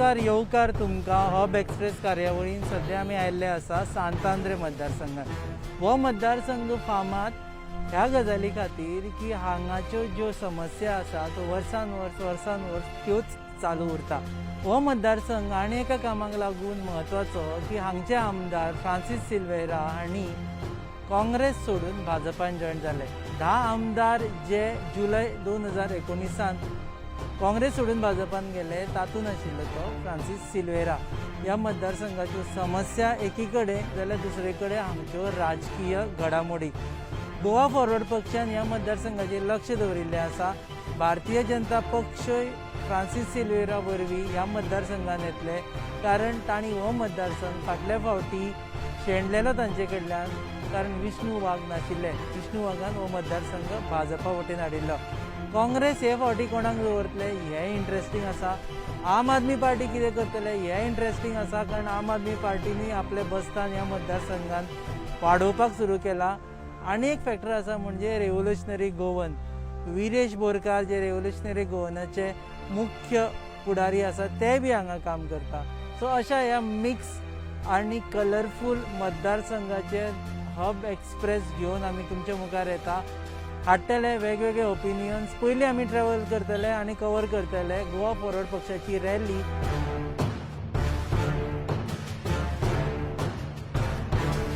नमस्कार येवकार तुमकां हब एक्सप्रेस कार्यावळीन सध्या आमी आयिल्ले आसा सांतांद्रे मतदारसंघात। हो मतदारसंघ फामाद ह्या गजाली खातीर की हांगाच्यो ज्यो समस्या आसा तो वर्सान वर्स त्योच चालू उरता। हो मतदारसंघ आनी एका कामाक लागून महत्वाचो की हांगचे आमदार फ्रांसीस सिल्वेरा हांणी काँग्रेस सोडून भाजपान जॉयन जाले। 10 आमदार जे जुलय 2019 काँग्रेस सोडून भाजपान गेले तातूंत आशिल्लो तो फ्रांसीस सिल्वेरा। ह्या मतदारसंघाच्यो समस्या एकीकडे जाल्यार दुसरे कडेन हांगच्यो राजकीय घडामोडी। गोवा फॉरवर्ड पक्षान ह्या मतदारसंघाचेर लक्ष दवरिल्लें आसा। भारतीय जनता पक्षय फ्रांसीस सिल्वेरा वरवीं ह्या मतदारसंघान येतले, कारण तांणी हो मतदारसंघ फाटल्या फावटी शेणलेलो तांचे कडल्यान, कारण विष्णू वाघ नाशिल्ले। विष्णू वाघान हो मतदारसंघ भाजपा वटेन हाडिल्लो। काँग्रेस हे फावटी कोणाक दवरतले हें इंट्रस्टींग आसा। आम आदमी पार्टी कितें करतले हें इंट्रस्टींग आसा, कारण आम आदमी पार्टीनी आपले बस्तान ह्या मतदारसंघान वाडोवपाक सुरू केला। आनी एक फॅक्टर आसा म्हणजे रेव्होल्युशनरी गोवन। विरेश बोरकार जे रेव्होल्युशनरी गोवनाचे मुख्य फुडारी आसा ते बी हांगा काम करता। सो अशा ह्या मिक्स आनी कलरफूल मतदारसंघाचे हब एक्सप्रेस घेवन आमी तुमचे मुखार येता। हाडटले वेगवेगळे ओपिनियन्स। पयलीं आमी ट्रॅव्हल करतले आनी कवर करतले गोवा फॉरवर्ड पक्षाची रॅली।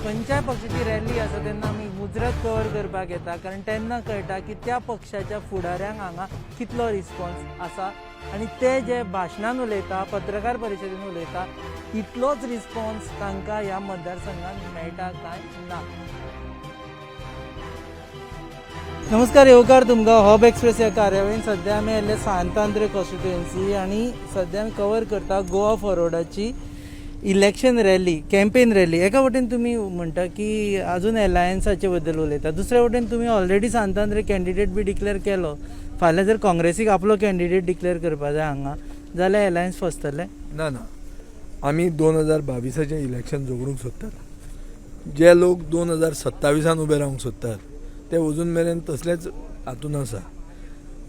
खंयच्याय पक्षाची रॅली आसा तेन्ना आमी गुजरात कवर करपाक येता, कारण तेन्ना कळटा की त्या पक्षाच्या फुडाऱ्यांक हांगा कितलो रिस्पॉन्स आसा आनी ते जे भाशणान उलयता, पत्रकार परिशदेन उलयता, तितलोच रिस्पॉन्स तांकां ह्या मतदारसंघात मेळटा काय ना। नमस्कार येवकार तुमकां हब एक्सप्रेस ह्या कार्यावळीन सध्या आमी आयिल्ले सांतांद्रे कॉन्स्टिट्युएन्सी आनी सध्या आमी कवर करता गोवा फॉरवर्डाची इलेक्शन रॅली, कॅम्पेन रॅली। एका वटेन तुमी म्हणटा की अजून एलायन्साचे बद्दल उलयता, दुसऱ्या वटेन तुमी ऑलरेडी सांतांद्रे कॅन्डिडेट बी डिक्लेअर केलो। फाल्यां जर काँग्रेसीक आपलो कॅन्डिडेट डिक्लेअर करपा जाय हांगा जाल्यार एलायन्स फसतले? ना आमी 2022 इलेक्शन झगडूंक सोदतात। जे लोक 2027 उबे रावंक सोदतात ते अजून मेरेन तसलेच हातून आसा।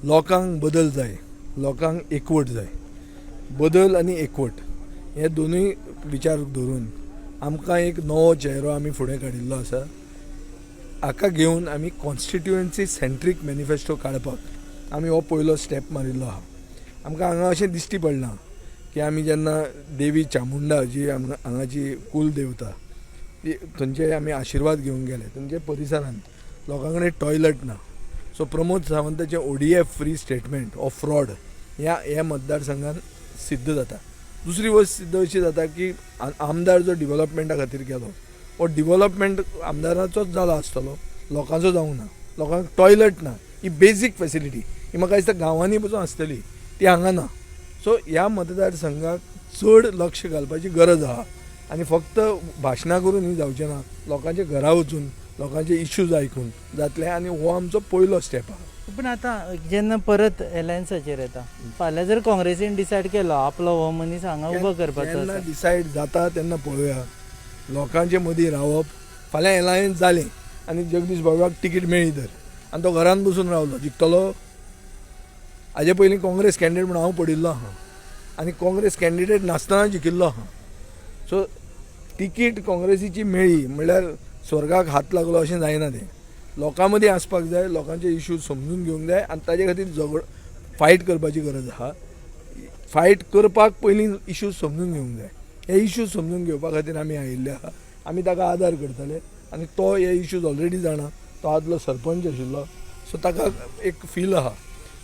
लोकांक बदल जाय, लोकांक एकवट जाय। बदल आनी एकवट हे दोनूय विचार धरून आमकां एक नवो चेहरो आमी फुडें काडिल्लो आसा। हाका घेवन आमी कॉन्स्टिट्युएन्सी सेंट्रीक मॅनिफेस्टो काडपाक आमी हो पयलो स्टेप मारिल्लो आहा। आमकां हांगा अशें दिश्टी पडना की आमी जेन्ना देवी चामुंडा जी हांगाची कुल देवता थंयचे आमी आशिर्वाद घेवंक गेले, थंयचे परिसरांत लोकां कडेन टॉयलेट ना। सो प्रमोद सावंताचें ODF free statement of fraud ह्या मतदारसंघान सिद्ध जाता। दुसरी वस्त सिद्ध अशी जाता की आमदार जो डेव्हलपमेंटा खातीर केलो हो डेव्हलपमेंट आमदाराचोच जालो आसतलो, लोकांचो जावंक ना। लोकांक टॉयलेट ना, ही बेजीक फॅसिलिटी ही म्हाका दिसता गांवांनी पसून आसतली, ती हांगा ना। सो ह्या मतदारसंघाक चड लक्ष घालपाची गरज आहा आनी फक्त भाशणां करून ही जावचें ना, लोकांच्या घरा वचून लोकांचे इश्यूज आयकून जातले आनी हो आमचो पयलो स्टेप आहा। पण आतां जेन्ना परत एलायन्साचेर येता, फाल्यां जर काँग्रेसीन डिसायड केलो आपलो हो मनीस हांगा उबो करपाचो, जेन्ना डिसायड जाता तेन्ना पळोवया। लोकांचे मदीं रावप, फाल्यां एलायन्स जालें आनी जगदीश बाबाक तिकीट मेळ्ळी तर आनी तो घरान बसून रावलो, जिखतलो? हाजे पयलीं काँग्रेस कॅन्डिडेट म्हणून हांव पडिल्लो आहा आनी काँग्रेस कॅन्डिडेट नासतना जिखिल्लो आहा। सो तिकीट काँग्रेसीची मेळ्ळी म्हणल्यार स्वर्गाक हात लागलो अशें जायना। तें लोकां मदीं आसपाक जाय, लोकांचे इश्यूज समजून घेवंक जाय आनी ताजे खातीर फायट करपाची गरज आहा। फायट करपाक पयलीं इश्यूज समजून घेवंक जाय। हे इश्यूज समजून घेवपा खातीर आमी आयिल्ले आहा। आमी ताका आदार करतले आनी तो हे इश्यूज ऑलरेडी जाणा, तो आदलो सरपंच आशिल्लो, सो ताका एक फील आहा।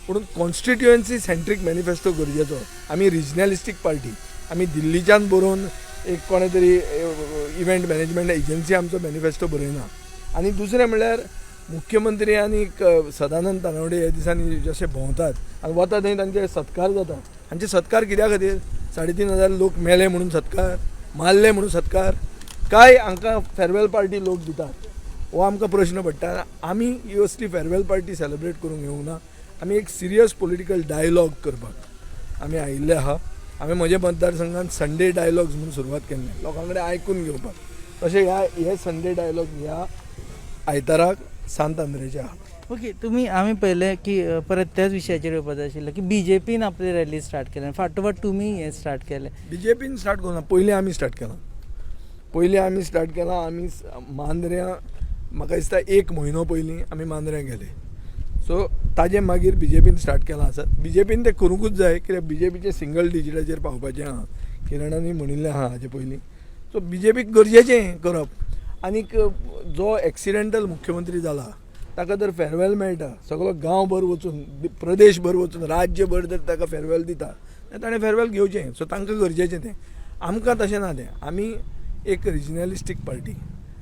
पूण कॉन्स्टिट्युएन्सी सेंट्रीक मॅनिफेस्टो गरजेचो। आमी रिजनलिस्टीक पार्टी, आमी दिल्लीच्यान बरोवन एक कोणे तरी इव्हेंट मॅनेजमेंट एजन्सी आमचो मॅनिफेस्टो बरयना। आनी दुसरें म्हणल्यार मुख्यमंत्री आनी सदानंद तानवडे ह्या दिसांनी जशे भोंवतात आनी वता थंय तांचे सत्कार जाता। हांचे सत्कार कित्या खातीर? 3,500 लोक मेले म्हणून सत्कार, मारले म्हणून सत्कार, काय हांकां फेरवेल पार्टी लोक दितात? हो आमकां प्रश्न पडटा। आमी ही असली फेरवेल पार्टी सेलिब्रेट करूंक येवंक ना। आमी एक सिरियस पॉलिटिकल डायलॉग करपाक आमी आयिल्ले आहा। आमी म्हज्या मतदारसंघात संडे डायलॉग्स म्हणून सुरवात केल्ले, लोकां कडेन आयकून घेवपाक। तशें हे संडे डायलॉग ह्या आयताराक सांतांद्रेचे आहा। ओके आम्ही पहिले की परत त्याच विशयाचेर येवपाचें आशिल्लें की BJPन आपली रॅली स्टार्ट केल्या फाटोफाट तुमी हें स्टार्ट केलें. BJPन स्टार्ट करूना, पयलीं आमी स्टार्ट केलां. आमी मांद्र्यां म्हाका दिसता 1 म्हयनो पयलीं आमी मांद्र्यां गेले. सो ताजे मागीर BJPन स्टार्ट केलां आसा. BJPन तें करूंकूच जाय, कित्याक BJPचें सिंगल डिजिटाचेर पावपाचें आहा, किरणानी म्हणिल्लें आहा हाजे पयलीं. सो BJPक गरजेचें हें करप. आनीक जो एक्सिडेंटल मुख्यमंत्री जाला ताका जर फेरवेल मेळटा, सगळो गांवभर वचून, प्रदेशभर वचून, राज्यभर जर ताका फेरवेल दिता जाल्यार ताणें फेरवेल घेवचें. सो तांकां गरजेचें तें. आमकां तशें ना तें. आमी एक रिजनलिस्टीक पार्टी.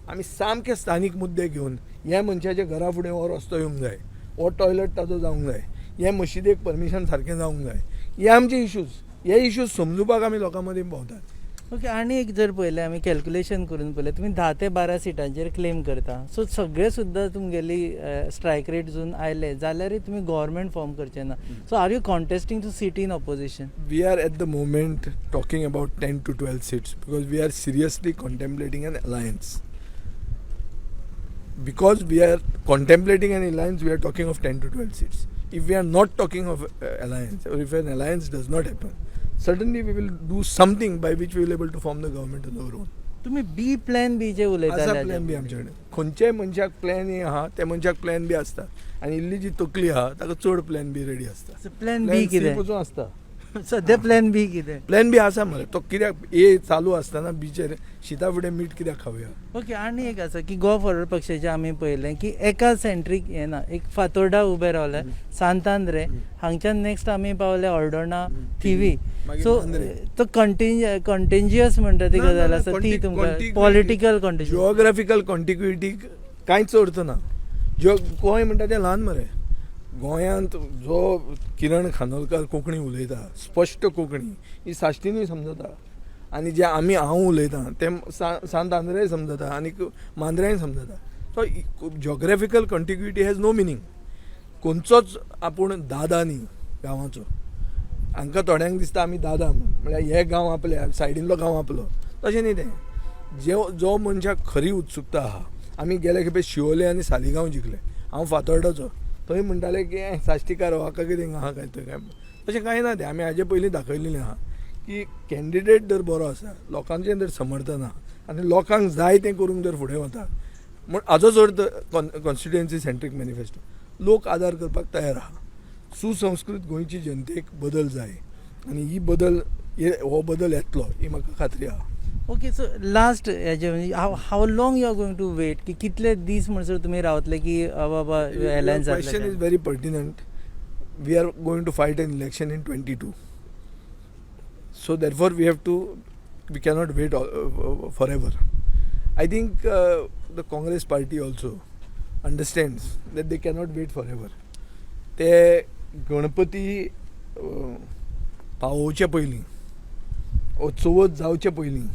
आमी सामके स्थानीक मुद्दे घेवन ह्या मनशाच्या घरा फुडें हो रस्तो येवंक जाय, हो टॉयलेट ताजो जावंक जाय, हे मशिदेक परमिशन सारकें जावंक जाय, हे आमचे इश्यूज. हे इश्यूज समजुपाक आमी लोकां मदीं भोंवतात. ओके आनी एक जर पळयलें आमी कॅल्क्युलेशन करून पळयलें तुमी 10 ते 12 सिटांचेर क्लेम करता. सो सगळे सुद्दां तुमगेली स्ट्रायक रेट जून आयले जाल्यारय तुमी गव्हर्मेंट फॉर्म करचे ना. So are you contesting two seat in opposition? We are at the moment talking about 10 to 12 seats because we are seriously contemplating an alliance. Because we are contemplating an alliance, we are talking of 10 to 12 seats. If we are not talking of alliance, or if an alliance does not happen, certainly we will do something by which we will be able to form the government on our own. तुमी बी plan B J उलयता असा plan बी आमचे कडेन. खंयच्याय मनशाक plan A आहा त्या मनशाक प्लॅन बी आसता. आनी इल्ली जी तकली आहा ताका चड प्लॅन बी रेडी आसता. प्लॅन बी कितें पसून आसता. सद्या प्लॅन बी कितें? प्लॅन बी आसा मरे. तो कित्याक ए चालू आसतना बीचेर शीता फुडें मीठ कित्याक खावया. ओके आनी एक आसा की गो फॉरवर्ड पक्षाचें आमी पळयलें की एका सेंट्रीक हें ना. एक फातोर्डा उबे रावले, सांतांद्रे, हांगच्यान नेक्स्ट आमी पावले ऑर्डोना, थिवी. सो तो कंटेंजियस म्हणटा ती गजाल आसा ती तुमकां पॉलिटिकल कंटेंजियस. जिओग्राफिकल कॉन्टिग्युटीक कांयच अर्थ ना. गोंय म्हणटा तें ल्हान मरे. गोंयांत जो किरण खानोलकर कोंकणी उलयता, स्पश्ट कोंकणी, ही साश्टीनूय समजता. आनी जे हांव उलयतां तें सांत आंद्रेय समजता आनी मांद्र्याय समजता. So geographical contiguity has no meaning. खंयचोच आपूण दादा न्ही गांवाचो. हांकां थोड्यांक दिसता आमी दादा म्हळ्यार हे गांव आपले, सायडीनलो गांव आपलो. तशें न्ही तें. जो मनशाक खरी उत्सुकता आहा. आमी गेले खेपे शिवोले आनी सालिगांव जिखले. हांव फातोर्डाचो. थंय म्हणटाले की साश्टीकार हाका कितें आहा काय थंय काय. तशें कांय ना तें. आमी हाजे पयलीं दाखयलेलें आहा की कॅन्डिडेट जर बरो आसा, लोकांचें जर समर्थन आहा आनी लोकांक जाय तें करूंक जर फुडें वता, म्हण हाजोच अर्थ कॉन्स्टिट्युएन्सी सेंट्रीक मॅनिफेस्टो. लोक आदार करपाक तयार आहा. सुसंस्कृत गोंयची जनतेक बदल जाय आनी हो बदल येतलो ही म्हाका खात्री आहा. ओके सो लास्ट हेजे म्हणजे how long you are going to wait की कितले दीस म्हणसर तुमी रावतले की बाबा एलायन्स जातले? Question is very pertinent. We are going to fight an election in 22. So therefore we cannot wait forever. I think the Congress party also understands that they cannot wait forever. ते गणपती पावोवचे पयलीं, ओ चवथ जावचे पयलीं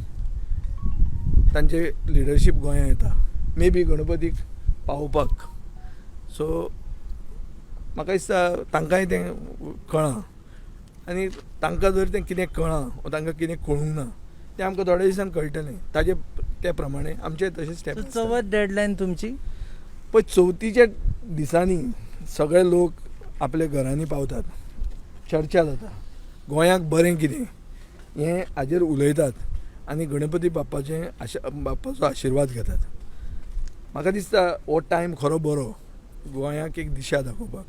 तांचे leadership गोंयांत येता. May be गणपतीक पावोवपाक. So म्हाका दिसता तांकांय तें कळ्ळां. आनी तांकां जर तें कितें कळ्ळां वा तांकां कितें कळूंक ना तें आमकां थोड्या दिसान कळटलें. त्या प्रमाणे आमचे तशें स्टेप. चवथ डेडलायन तुमची? पळय चवथीच्या दिसांनी सगळे लोक आपल्या घरांनी पावतात, चर्चा जाता, गोंयाक बरें कितें हें हाजेर उलयतात आनी गणपती बाप्पाचो आशिर्वाद घेतात. म्हाका दिसता हो टायम खरो बरो गोंयाक एक दिशा दाखोवपाक.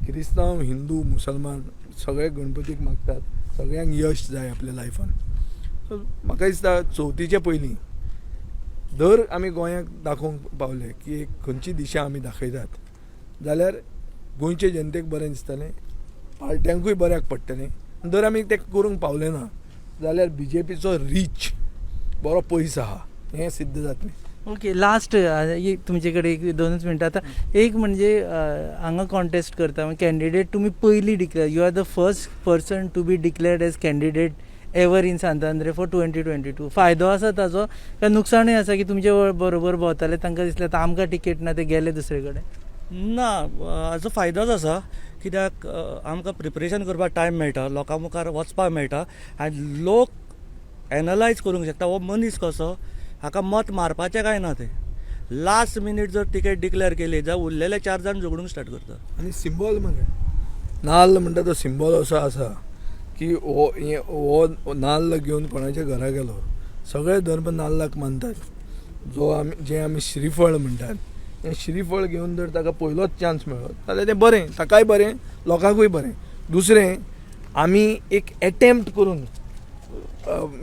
क्रिस्तांव, हिंदू, मुसलमान सगळे गणपतीक मागतात, सगळ्यांक यश जाय आपल्या लायफान. सो म्हाका दिसता चवथीचे पयलीं जर आमी गोंयाक दाखोवंक पावले की एक खंयची दिशा आमी दाखयतात जाल्यार गोंयचे जनतेक बरें दिसतलें, पार्ट्यांकूय बऱ्याक पडटलें. जर आमी तें करूंक पावले ना जाल्यार BJPचो रीच बरो पयस आहा हें सिद्ध जातलें. ओके लास्ट तुमचे कडेन एक 2 मिनटां आतां. एक म्हणजे हांगा कॉन्टेस्ट करता कॅन्डिडेट तुमी पयलीं declare, you are the first person to be declared as candidate ever in Santandre for 2022. फायदो आसा ताजो काय नुकसाणूय आसा की तुमचे बरोबर भोंवताले तांकां दिसलें आतां आमकां टिकेट ना ते गेले दुसरे कडेन? ना, हाजो फायदोच आसा. कित्याक आमकां प्रिपरेशन करपाक टायम मेळटा, लोकां मुखार वचपाक मेळटा आनी लोक एनालायज करूंक शकता हो मनीस कसो, हाका मत मारपाचें काय ना. तें लास्ट मिनीट जर तिकेट डिक्लेअर केली जाल्यार उरलेले 4 जाण झगडूंक स्टार्ट करता. आनी सिंबॉल मरे नाल्ल म्हणटा तो सिंबॉल असो आसा की हो नाल्ल घेवन कोणाच्या घरा गेलो सगळे धर्म नाल्लाक मानतात जे आमी श्रीफळ म्हणटात हें श्रीफळ घेवन जर ताका पयलोच चान्स मेळ्ळो जाल्यार तें बरें ताकाय बरें लोकांकूय बरें. दुसरें आमी एक एटेम्प्ट करून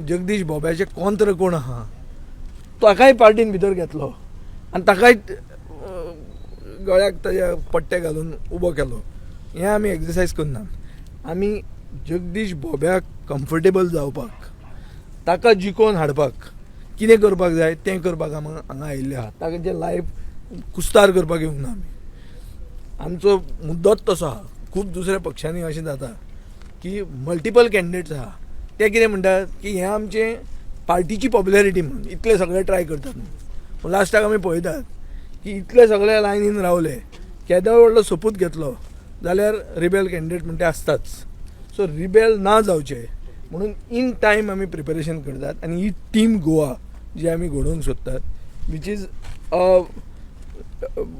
जगदीश भोब्याचे कोंत्र कोण आहा ताकाय पार्टीन भितर घेतलो आनी ताकाय गळ्याक ताच्या पट्टे घालून उबो केलो. हें आमी एक्सरसायज करनात. आमी जगदीश भोब्याक कम्फर्टेबल जावपाक ताका जिखोवन हाडपाक कितें करपाक जाय तें करपाक आमी हांगा आयिल्ले आहात. ताचें लायफ कुस्तार करपाक येवंक ना आमी. आमचो मुद्दोच तसो आहा. खूब दुसऱ्या पक्षांनी अशें जाता की मल्टिपल कॅन्डिडेट्स आहा ते कितें म्हणटात की हें आमचें पार्टीची पॉप्युलॅरिटी म्हणून इतले सगळे ट्राय करतात म्हणून. लास्टाक आमी पळयतात की इतले सगळे लायनीन रावले केदो व्हडलो सोपूत घेतलो जाल्यार रिबेल कॅन्डिडेट म्हणटा आसताच. सो रिबेल ना जावचे म्हणून इन टायम आमी प्रिपेरेशन करतात आनी ही टीम गोवा जी आमी घडोवंक सोदतात which is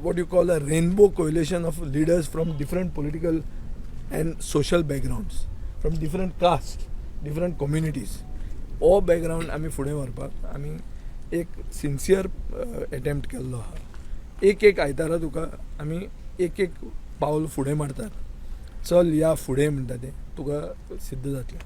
what you call a rainbow coalition of leaders from different political and social backgrounds, from different castes, different communities. हो बॅकग्रावंड आमी फुडें व्हरपाक आमी एक सिन्सियर एटेम्प्ट केल्लो आहा. एक आयतारा तुका आमी एक पावल फुडें मारतात. चल या फुडें म्हणटा तें तुका सिद्ध जातलें.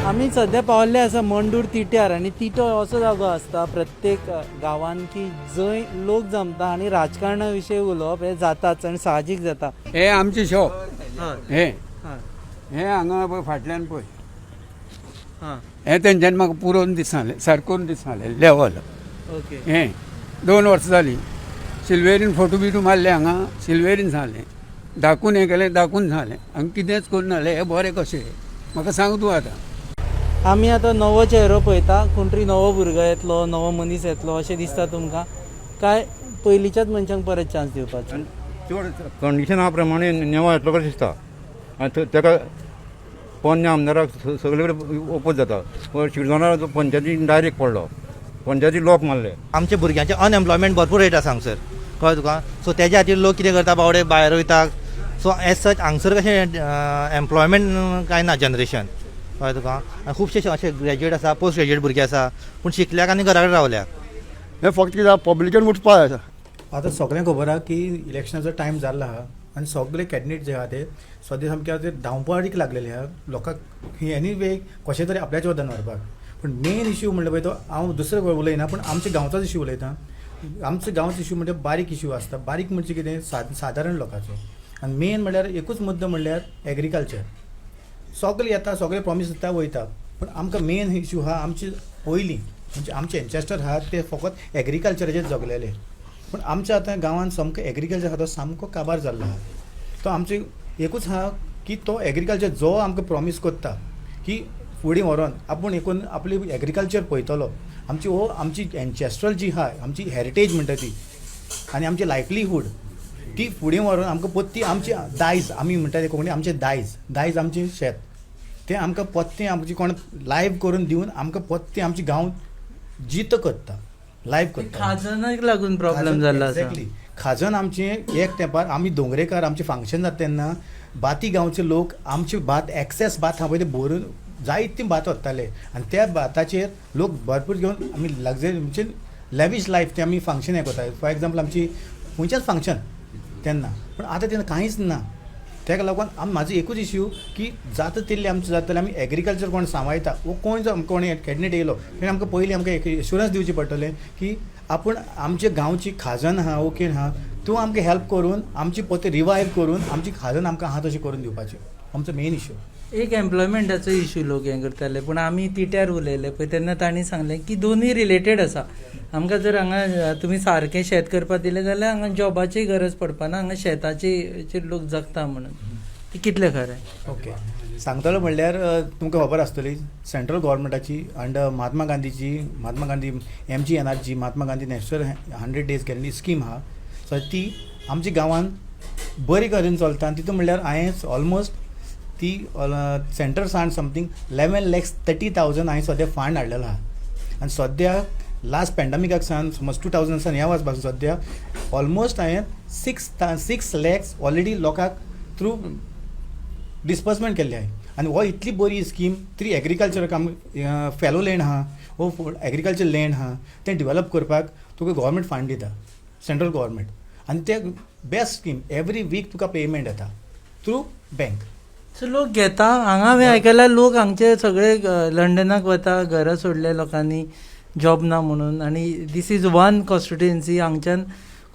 आमी सध्या पावल्ले आसा मंडूर तिट्यार आनी तिटो असो जागो आसता प्रत्येक गांवांत की जंय लोक जमता आनी राजकारणा विशीं उलोवप हें जाताच आनी साहजीक जाता. हे आमचे शॉप हय हे हय हे हांगा पळय फाटल्यान पळय हां हे तेंच्यानी म्हाका पुरोवन दिसाले सारकोन दिसाले लेवल. ओके हे 2 वर्सां जालीं सिल्वेरीन फोटो बिटू मारले हांगा सिल्वेरीन जालें दाखून हें केलें दाखून जालें हांगा कितेंच करून नासलें हे बरें कशें म्हाका सांग तूं आतां. आमी आतां नवो चेहरो पळयता कोण तरी नवो भुरगो येतलो नवो मनीस येतलो अशें दिसता तुमकां काय पयलींच्याच मनशांक परत चान्स दिवपाचो. चड कंडिशना प्रमाणे नेवा येतलो कशें दिसता आनी ताका पोन्ने आमदाराक सगळे कडेन ओपोज जाता. शिरदोना पंचायतीन डायरेक्ट पडलो पंचायती लॉक मारले. आमच्या भुरग्यांचे अनएम्प्लॉयमेंट भरपूर रेट आसा हांगसर कळ्ळें तुका. सो तेज्या खातीर लोक कितें करता बावडे भायर वयता. सो एज सच हांगसर कशें एम्प्लॉयमेंट कांय ना जनरेशन कळ्ळें तुका. आनी खुबशे अशे ग्रॅज्युएट आसा पोस्ट ग्रॅज्युएट भुरगे आसा पूण शिकल्याक आनी घरा कडेन रावल्याक. हे फक्त कितें पब्लिकेन उठपा जाय. आतां सगळ्यांक खबर आहा की इलेक्शनाचो टायम जाल्लो आहा आनी सगळे कॅन्डिडेट जे आहा ते सद्या सामके ते धांवपळीक लागलेले आहा लोकांक एनी वे कशें तरी आपल्याच वदान व्हरपाक. पूण मेन इश्यू म्हणल्यार पळय तो हांव दुसरें उलयना पूण आमच्या गांवचोच इश्यू उलयता. आमचो गांवचो इश्यू म्हणजे बारीक इश्यू आसता. बारीक म्हणजे कितें सादारण लोकांचो. आनी मेन म्हणल्यार एकूच मुद्दो म्हणल्यार एग्रीकल्चर. सगळे येता सगळे प्रॉमीस दिता वयता पूण आमकां मेन इश्यू आहा आमची पयलीं म्हणजे आमचे एन्सेस्टर आहा ते फकत एग्रीकल्चराचेर जगलेले. पूण आमच्या आतां गांवांत सामको एग्रीकल्चर आहा तो सामको काबार जाल्लो आहा. तो आमचे एकूच आहा की तो एग्रीकल्चर जो आमकां प्रॉमीस करता की फुडें व्हरोन आपूण एकूण आपली एग्रीकल्चर पळयतलो. आमची एन्सेस्ट्रल जी आहा आमची हेरिटेज म्हणटा ती आनी आमची लायव्हलीहूड ती फुडें व्हरोन आमकां पत्ती आमची दायज आमी म्हणटा ते कोंकणी आमचें दायज आमचें शेत तें आमकां पत्तें आमची कोण लायव्ह करून दिवन आमकां पत्तें आमचे गांव जीत करता लायव्ह करता. खाजनाक लागून प्रॉब्लेम जाल्लो आसा. एक्झॅक्टली खाजन आमचें एक तेंपार आमी दोंगरेकार आमचें फंक्शन जाता तेन्ना बाती गांवचे लोक आमचे भात एक्सेस भात आहा पळय ते भरून जायती भात व्हरताले आनी त्या भाताचेर लोक भरपूर घेवन आमी लग्जरी म्हणजे लॅविश लायफ ते आमी फंक्शन हें करता. फॉर एग्जाम्पल आमची खंयचेंच फंक्शन तेन्ना पूण आतां तेन्ना कांयच ना. ताका लागून म्हाजो एकूच इश्यू की जाता तितलें आमचें जाता आमी एग्रीकल्चर कोण सांबाळटा वो कोण कोण कॅन्डिडेट येयलो तेणें आमकां पयलीं आमकां एक एश्युरन्स दिवचें पडटलें की आपूण आमच्या गांवची खाजन आहा ओके आहा तूं आमकां हेल्प करून आमची पोते रिवायव करून आमची खाजन आमकां आहा तशी करून दिवपाची आमचो मेन इश्यू. एक एम्प्लॉयमेंटाचो इश्यू लोक हें करताले पूण आमी तिट्यार उलयले पळय तेन्ना तांणी सांगलें की दोनूय रिलेटेड आसा. आमकां जर हांगा तुमी सारकें शेत करपाक दिलें जाल्यार हांगा जॉबाची गरज पडपाना हांगा शेताचेर लोक जगता म्हणून ती कितलें खरें. ओके सांगतलो म्हणल्यार तुमकां खबर आसतली सेंट्रल गव्हर्मेंटाची under Mahatma Gandhi MGNRG Mahatma Gandhi national 100 days guarantee scheme आहा. सो ती आमच्या गांवांत बरी तरेन चलता. तितून म्हणल्यार हांवें ऑलमोस्ट ती सेंटर सान समथींग 11,30,000 हांवें सद्या फंड हाडलेलो आहा आनी सद्या लास्ट पॅन्डमिकाक सान समज 2000 सान ह्या वचपाक सद्या ऑलमोस्ट हांवें 6 lakhs ऑलरेडी लोकांक थ्रू डिस्पर्समेंट केल्ले आहे आनी हो इतली बरी स्कीम 3 एग्रीकल्चर काम फेलो लँड आहा वो एग्रीकल्चर लँड आहा तें डिवेलप करपाक तुका गव्हर्मेंट फंड दिता सेंट्रल गव्हर्मेंट आनी ते बेस्ट स्कीम एवरी वीक तुका पेमेंट येता थ्रू बँक. सो लोक घेता हांगा हांवें आयकलां लोक हांगचे सगळे लंडनाक वता घरां सोडले लोकांनी जॉब ना म्हणून आनी दीस इज वन कॉन्स्टिट्युएन्सी हांगच्यान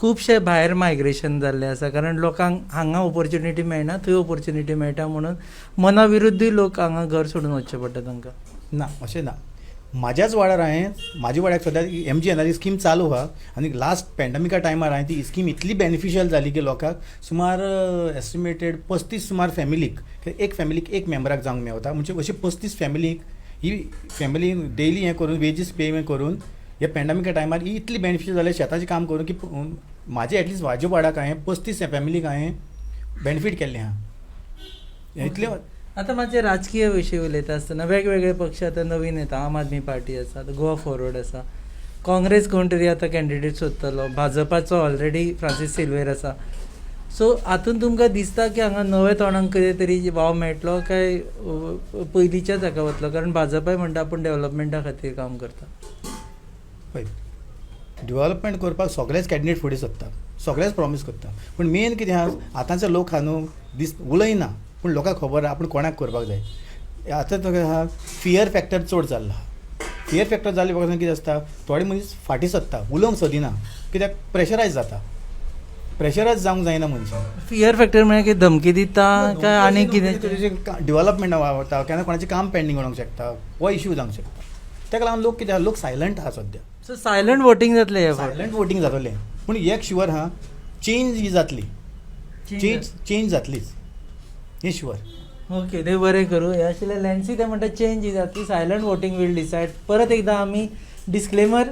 खुबशे भायर मायग्रेशन जाल्लें आसा कारण लोकांक हांगा ऑपॉर्च्युनिटी मेळना थंय ऑपॉर्च्युनिटी मेळटा म्हणून मना विरुद्धूय लोक हांगा घर सोडून वचचें पडटा तांकां. ना अशें ना म्हाज्याच वाड्यार म्हाज्या वाड्याक सद्या MGNREGA स्कीम चालू आहा आनी लास्ट पॅन्डमिका टायमार हांवें ती स्कीम इतली बेनिफिशियल जाली की लोकांक सुमार एस्टिमेटेड 35 सुमार फॅमिलीक एक फॅमिलीक एक मेंबराक जावंक मेळटा म्हणजे अशी 35 फॅमिलीक ही फॅमिली डेली हें करून वेजीस पे करून ह्या पॅन्डमिका टायमार ही इतली बेनिफिशियल जालें शेताचें काम करून की म्हाजे एटलिस्ट म्हाज्या वाड्याक हांवें 35 फॅमिलीक हांवें बेनिफीट केल्लें आहा इतलें. आतां मातशें राजकीय विशीं उलयता आसतना वेगवेगळे पक्ष आतां नवीन येता आम आदमी पार्टी आसा गोवा फॉरवर्ड आसा काँग्रेस कोण तरी आतां कॅन्डिडेट सोदतलो भाजपाचो ऑलरेडी फ्रांसीस सिल्वेर आसा सो हातूंत तुमकां दिसता की हांगा नवे तोंडांक कितें तरी वाव मेळटलो काय पयलींच्याच हाका वतलो कारण भाजपाय म्हणटा आपूण डेव्हलपमेंटा खातीर काम करता. पळय डेव्हलपमेंट करपाक सगळेच कॅन्डिडेट फुडें सरता सगळेच प्रॉमीस करता पूण मेन कितें आहा आतांचे लोक हा न्हू उलयना पूण लोकांक खबर आहा आपूण कोणाक करपाक जाय आतां तो आहा फियर फॅक्टर चड जाल्लो आहा फियर फॅक्टर जाल्ले बघा कितें आसता थोडे मनीस फाटीं सरता उलोवंक सोदिना कित्याक प्रेशरायज जाता प्रेशरायज जावंक जायना मनशां. फियर फॅक्टर म्हळ्यार कितें धमकी दिता काय आनी कितें डेव्हलपमेंट वावरता केन्ना कोणाचें काम पेंडींग उडोवंक शकता हो इश्यू जावंक शकता ताका लागून लोक कितें आहा लोक सायलंट आहा सद्या. सो सायलंट वोटींग जातलें हे फावट सायलंट वोटींग जातलें पूण एक शुअर आहा चेंज ही जातली चेंज जातलीच हें शुअर. ओके देव बरें करूं हे आशिल्लें लॅन्सी ते म्हणटा चेंज ही जातली सायलंट वोटींग वील डिसायड. परत एकदां आमी डिस्क्लेमर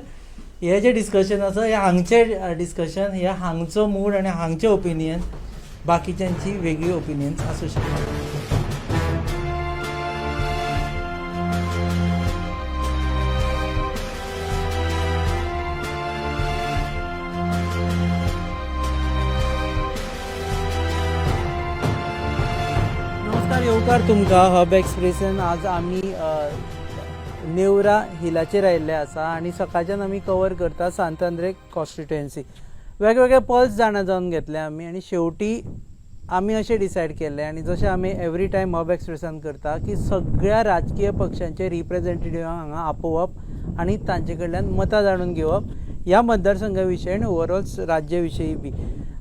हे जें डिस्कशन आसा हें हांगचें डिस्कशन हें हांगचो मूड आनी हांगचें ओपिनियन बाकीच्यांची वेगळी ओपिनियन्स आसूं शकता. येवकार तुमकां हब एक्सप्रेसान आज आमी नेवरा हिलाचेर आयिल्ले आसा आनी सकाळच्यान आमी कवर करता सांतांद्रे कॉन्स्टिट्युएन्सी वेगवेगळे पल्स जाणा जावन घेतले आमी आनी शेवटी आमी अशें डिसायड केल्लें आनी जशें आमी एवरी टायम हब एक्सप्रेसान करता की सगळ्या राजकीय पक्षांचे रिप्रेझेंटेटिव्हांक हांगा आपोवप आनी तांचे कडल्यान मतां जाणून घेवप ह्या मतदारसंघा विशयी आनी ओवरऑल राज्या विशयी बी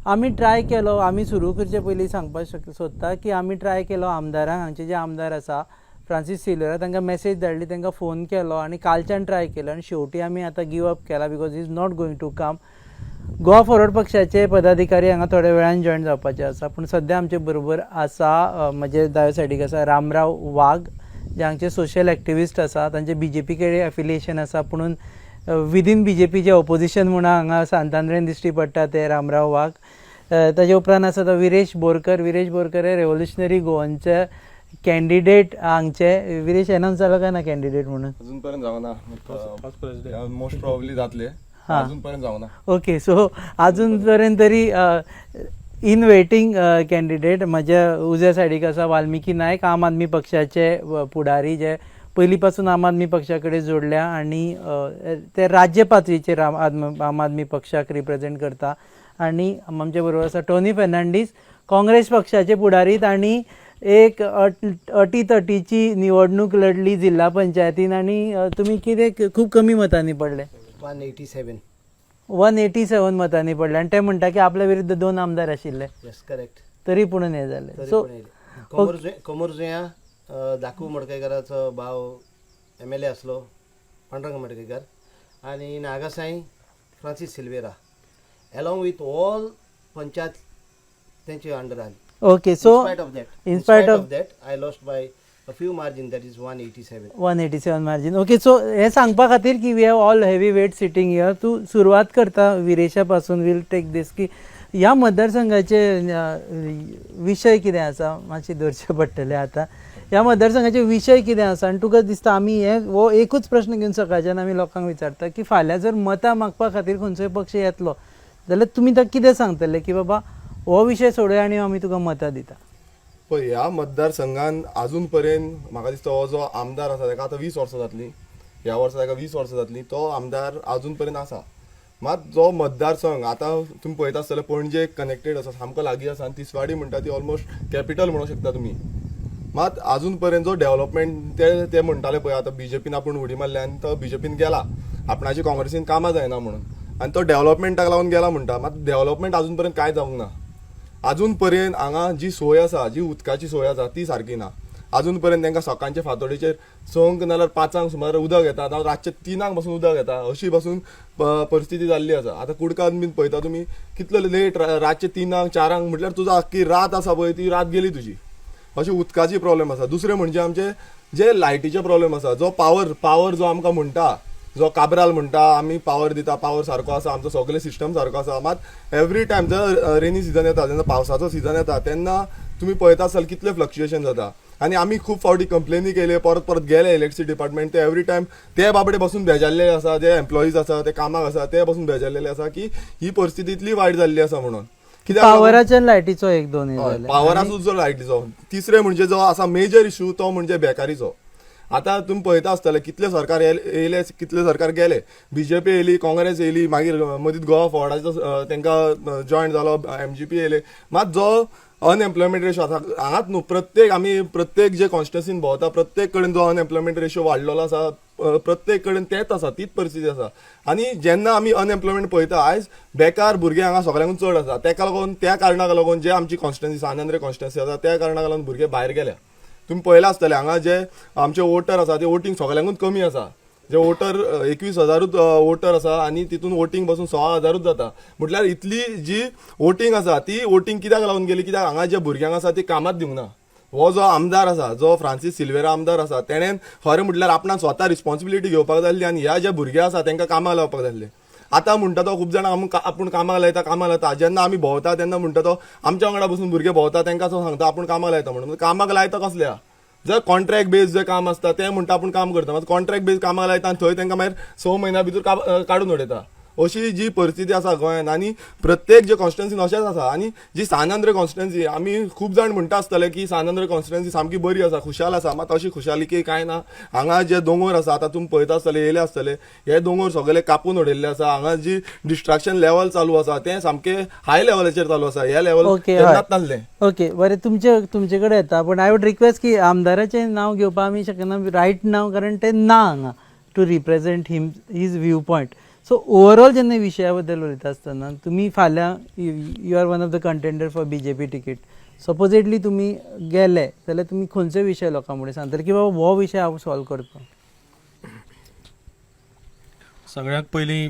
आमी ट्राय केलो. आमी सुरू करचे पयलीं सांगपाक सोदता की आमी ट्राय केलो आमदारांक हांगचे जे आमदार आसा फ्रांसीस सिल्वेरा तांकां मॅसेज धाडली तांकां फोन केलो आनी कालच्यान ट्राय केलो आनी शेवटी आमी आतां गिव अप केला because is not going to come. Goa forward पक्षाचे पदाधिकारी हांगा थोड्या वेळान जॉयन जावपाचे आसा पूण सद्या आमचे बरोबर आसा म्हणजे दावे सायडीक आसा रामराव वाघ जे हांगचे सोशल एक्टिविस्ट आसा तांचे BJP कडेन एफिलिएशन आसा पुणून विदीन BJP जे ऑपोजिशन म्हणून हांगा सांतांद्रेन दिश्टी पडटा ते रामराव वाघ. ताजे उपरांत आसा तो विरेश बोरकर हे रेव्होल्युशनरी गोवनचे कॅन्डिडेट हांगचे. विरेश एनावन्स जालो काय ना कॅन्डिडेट म्हणून अजून पर्यंत जावना मोस्ट प्रॉब्ली जातले अजून पर्यंत जावना. ओके सो अजून पर्यंत तरी इन वेटिंग कॅन्डिडेट म्हज्या उजव्या सायडीक आसा वाल्मिकी नायक आम आदमी पक्षाचे फुडारी जे पयलीं पासून आम आदमी पक्षा कडेन जोडल्या आनी ते राज्य पातळीचेर आम आदमी पक्षाक रिप्रेझेंट करता. आनी आमचे बरोबर आसा टोनी फेर्नांडीस काँग्रेस पक्षाचे फुडारी. तांणी एक अटीतटीची निवडणूक लढली जिल्हा पंचायतीन आनी तुमी कितें खूब कमी मतांनी पडले 187 मतांनी पडले आनी ते म्हणटा की आपल्या विरुद्ध 2 आमदार आशिल्ले तरी पूण हें जालें. सो कोमोरजुया दाकू मडकयकाराचो भाव MLA आसलो पांडुरंग मडकयकार आनी नागासाई Francis Silveira along with all panchayat तेंचे अंडर आली. Okay so in spite of that I lost by a few margin that is 187 margin. Okay so हे सांगपा खातीर की we have all heavy weight sitting here. तूं सुरवात करता विरेशा पासून वील टेक दिस की ह्या मतदारसंघाचे विशय कितें आसा मातशें धरचे पडटले आतां. ह्या मतदारसंघाचे विशय कितें आसा आनी तुका दिसता आमी हो एकूच प्रश्न घेवन सकाळच्यान आमी लोकांक विचारता की फाल्यां जर मतां मागपा खातीर खंयचोय पक्ष येतलो जाल्यार तुमी ताका कितें सांगतले की बाबा हो विशय सोडया आनी आमी तुका मतां दिता. पळय ह्या मतदारसंघान अजून पर्यंत म्हाका दिसता हो जो आमदार आसा ताका आतां 20 वर्सां जातली, ह्या वर्सा ताका 20 वर्सां जातली, तो आमदार अजून पर्यंत आसा. मात जो मतदारसंघ आतां तुमी पळयता आसतले पणजे कनेक्टेड आसा, सामको लागीं आसा आनी तिसवाडी म्हणटा ती ऑलमोस्ट कॅपिटल म्हणूंक शकता तुमी. मात अजून पर्यंत जो डेव्हलपमेंट ते म्हणटाले पळय आतां बीजेपीन आपूण उडी मारल्या आनी तो बीजेपीन गेला आपणाची काँग्रेसीन कामां जायना म्हणून आनी तो डेव्हलपमेंटाक लागून गेला म्हणटा. मात डेव्हलपमेंट अजून पर्यंत कांय जावंक ना. अजून पर्यंत हांगा जी सोय आसा, जी उदकाची सोय आसा ती सारकी ना. अजून पर्यंत तांकां सकाळचे फातोडेचेर संक नाल्यार 5 सुमार उदक येता, जावं रातचे 3 पासून उदक येता, अशी पासून परिस्थिती जाल्ली आसा. आतां कुडकान बीन पळयता तुमी कितलो लेट रातचे 3 4 म्हटल्यार तुजो आख्खी रात आसा पळय ती रात गेली तुजी. अशी उदकाची प्रॉब्लेम आसा. दुसरें म्हणजे आमचे जे लायटीचे प्रॉब्लेम आसा, जो पावर जो आमकां म्हणटा, जो काबराल म्हणटा आमी पावर दिता, पावर सारको आसा, आमचो सगळे सिस्टम सारको आसा. मात एवरी टायम जर रेनी सिजन येता, जेन्ना पावसाचो सिजन येता तेन्ना तुमी पळयता आसतले कितले फ्लक्च्युएशन जाता. आनी आमी खूब फावटी कंप्लेनी केले, परत गेले इलेक्ट्रिसिटी डिपार्टमेंट, ते एवरी टायम ते बाबडे बसून बेजारलेले आसा, जे एम्प्लॉईज आसा ते कामाक आसा ते बसून बेजारलेले आसा की ही परिस्थिती इतली वायट जाल्ली आसा म्हणून. पावराच्या लायटीचो एक दोन पावराचो जो लायटीचो. तिसरे म्हणजे जो आसा मेजर इश्यू तो म्हणजे बेकारीचो. आतां तुमी पळयता आसतले कितले सरकार येयले कितले सरकार गेले, बीजेपी येयली, काँग्रेस येयली, मागीर मदींच गोवा फॉर्डाचो तांकां जॉयन जालो, MGP येयले. मात जो अनएम्प्लॉयमेंट रेशो आसा हांगाच न्हू, प्रत्येक जे कॉन्स्टिट्युएन्सीन भोंवता प्रत्येक कडेन जो अनएम्प्लॉयमेंट रेशो वाडलेलो आसा, प्रत्येक कडेन तेच आसा, तीच परिस्थिती आसा. आनी जेन्ना आमी अनएम्प्लॉयमेंट पळयता आयज बेकार भुरगे हांगा सगळ्यांकून चड आसा. ताका लागून त्या कारणाक लागून जे आमची कॉन्स्टिट्युएन्सी सानंद्रे कॉन्स्टिट्युएन्सी आसा त्या कारणाक लागून भुरगे भायर गेल्या. तुमी पळयला आसतले हांगा जे आमचे वोटर आसा ते वोटींग सगळ्यांकूच कमी आसा. जे वोटर 21,000 वोटर आसा आनी तितून वोटींग पासून 16,000 जाता. म्हटल्यार इतली जी वोटींग आसा ती वोटींग कित्याक लागून गेली, कित्याक हांगा जे भुरग्यांक आसा ती कामात दिवंक ना. हो जो आमदार आसा, जो फ्रांसीस सिल्वेरा आमदार आसा, तेणेन खरें म्हटल्यार आपणाक स्वता रिस्पॉन्सिबिलिटी घेवपाक जाल्ली आनी ह्या जे भुरगे आसा तांकां कामाक लावपाक जाल्ले. आतां म्हणटा तो खूब जाणां आपूण कामाक लायता, जेन्ना आमी भोंवता तेन्ना म्हणटा तो आमच्या वांगडा बसून भुरगे भोंवता तांकां तो सांगता आपूण कामाक लायता म्हणून. कामाक लायता कसल्या? जर कॉन्ट्रॅक्ट बेज जे काम आसता ते म्हणटा आपूण काम करता, मात कॉन्ट्रॅक्ट बेज कामाक लायता आनी थंय तांकां मागीर 6 म्हयन्या भितर काडून उडयता. अशी जी परिस्थिती आसा गोंयांत आनी प्रत्येक जे कॉन्स्टिट्युएन्सीन अशेंच आसा. आनी जी सानंद्रे कॉन्स्टिट्युएन्सी आमी खूब जाण म्हणटा आसतले की सानंद्रे कॉन्स्टिट्युएन्सी सामकी बरी आसा, खुशाल आसा, मात अशी खुशालिकी कांय ना. हांगा जे दोंगर आसा, आतां तुमी पळयता आसतले येयले आसतले, हे दोंगर सगळे कापून उडयल्ले आसा. हांगा जी डिस्ट्रक्शन लेवल चालू आसा ते सामके हाय लेवलाचेर चालू आसा. हे लेवल तेन्नाच नासलें. ओके बरें, तुमचे कडेन येता, पण आय वूड रिक्वेस्ट की आमदाराचें नांव घेवपाक आमी शकना, रायट नांव, कारण ते ना हांगा to represent his view point. So overall जेन्ना विशया बद्दल उलयता आसतना तुमी फाल्यां you are one of the contender for BJP ticket, supposedly तुमी गेले जाल्यार तुमी खंयचो विशय लोकां फुडें सांगतले की बाबा हो विशय हांव सॉल्व करता? सगळ्यात पयलीं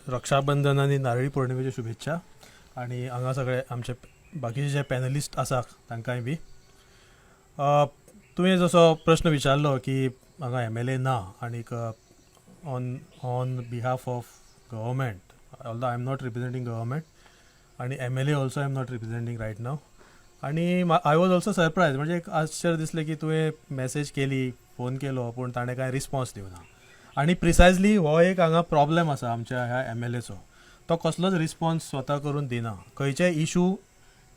रक्षाबंधन आनी नारळी पौर्णिमेच्यो शुभेच्छा. आनी हांगा सगळे आमचे बाकीचे जे पॅनलिस्ट आसा तांकांय बी. तुवें जसो प्रश्न विचारलो की हांगा MLA ना आनीक on behalf of government, although I am not representing government, and MLA also I am not representing right now. आणि I was also surprised, म्हणजे एक आश्चर्य दिसलें की तुवें मॅसेज केली, फोन केलो, पूण ताणें कांय रिस्पॉन्स दिवना. आनी प्रिसायजली हो एक हांगा प्रॉब्लेम आसा आमच्या ह्या MLAचो. तो कसलोच रिस्पॉन्स स्वता करून दिना. खंयचे इशू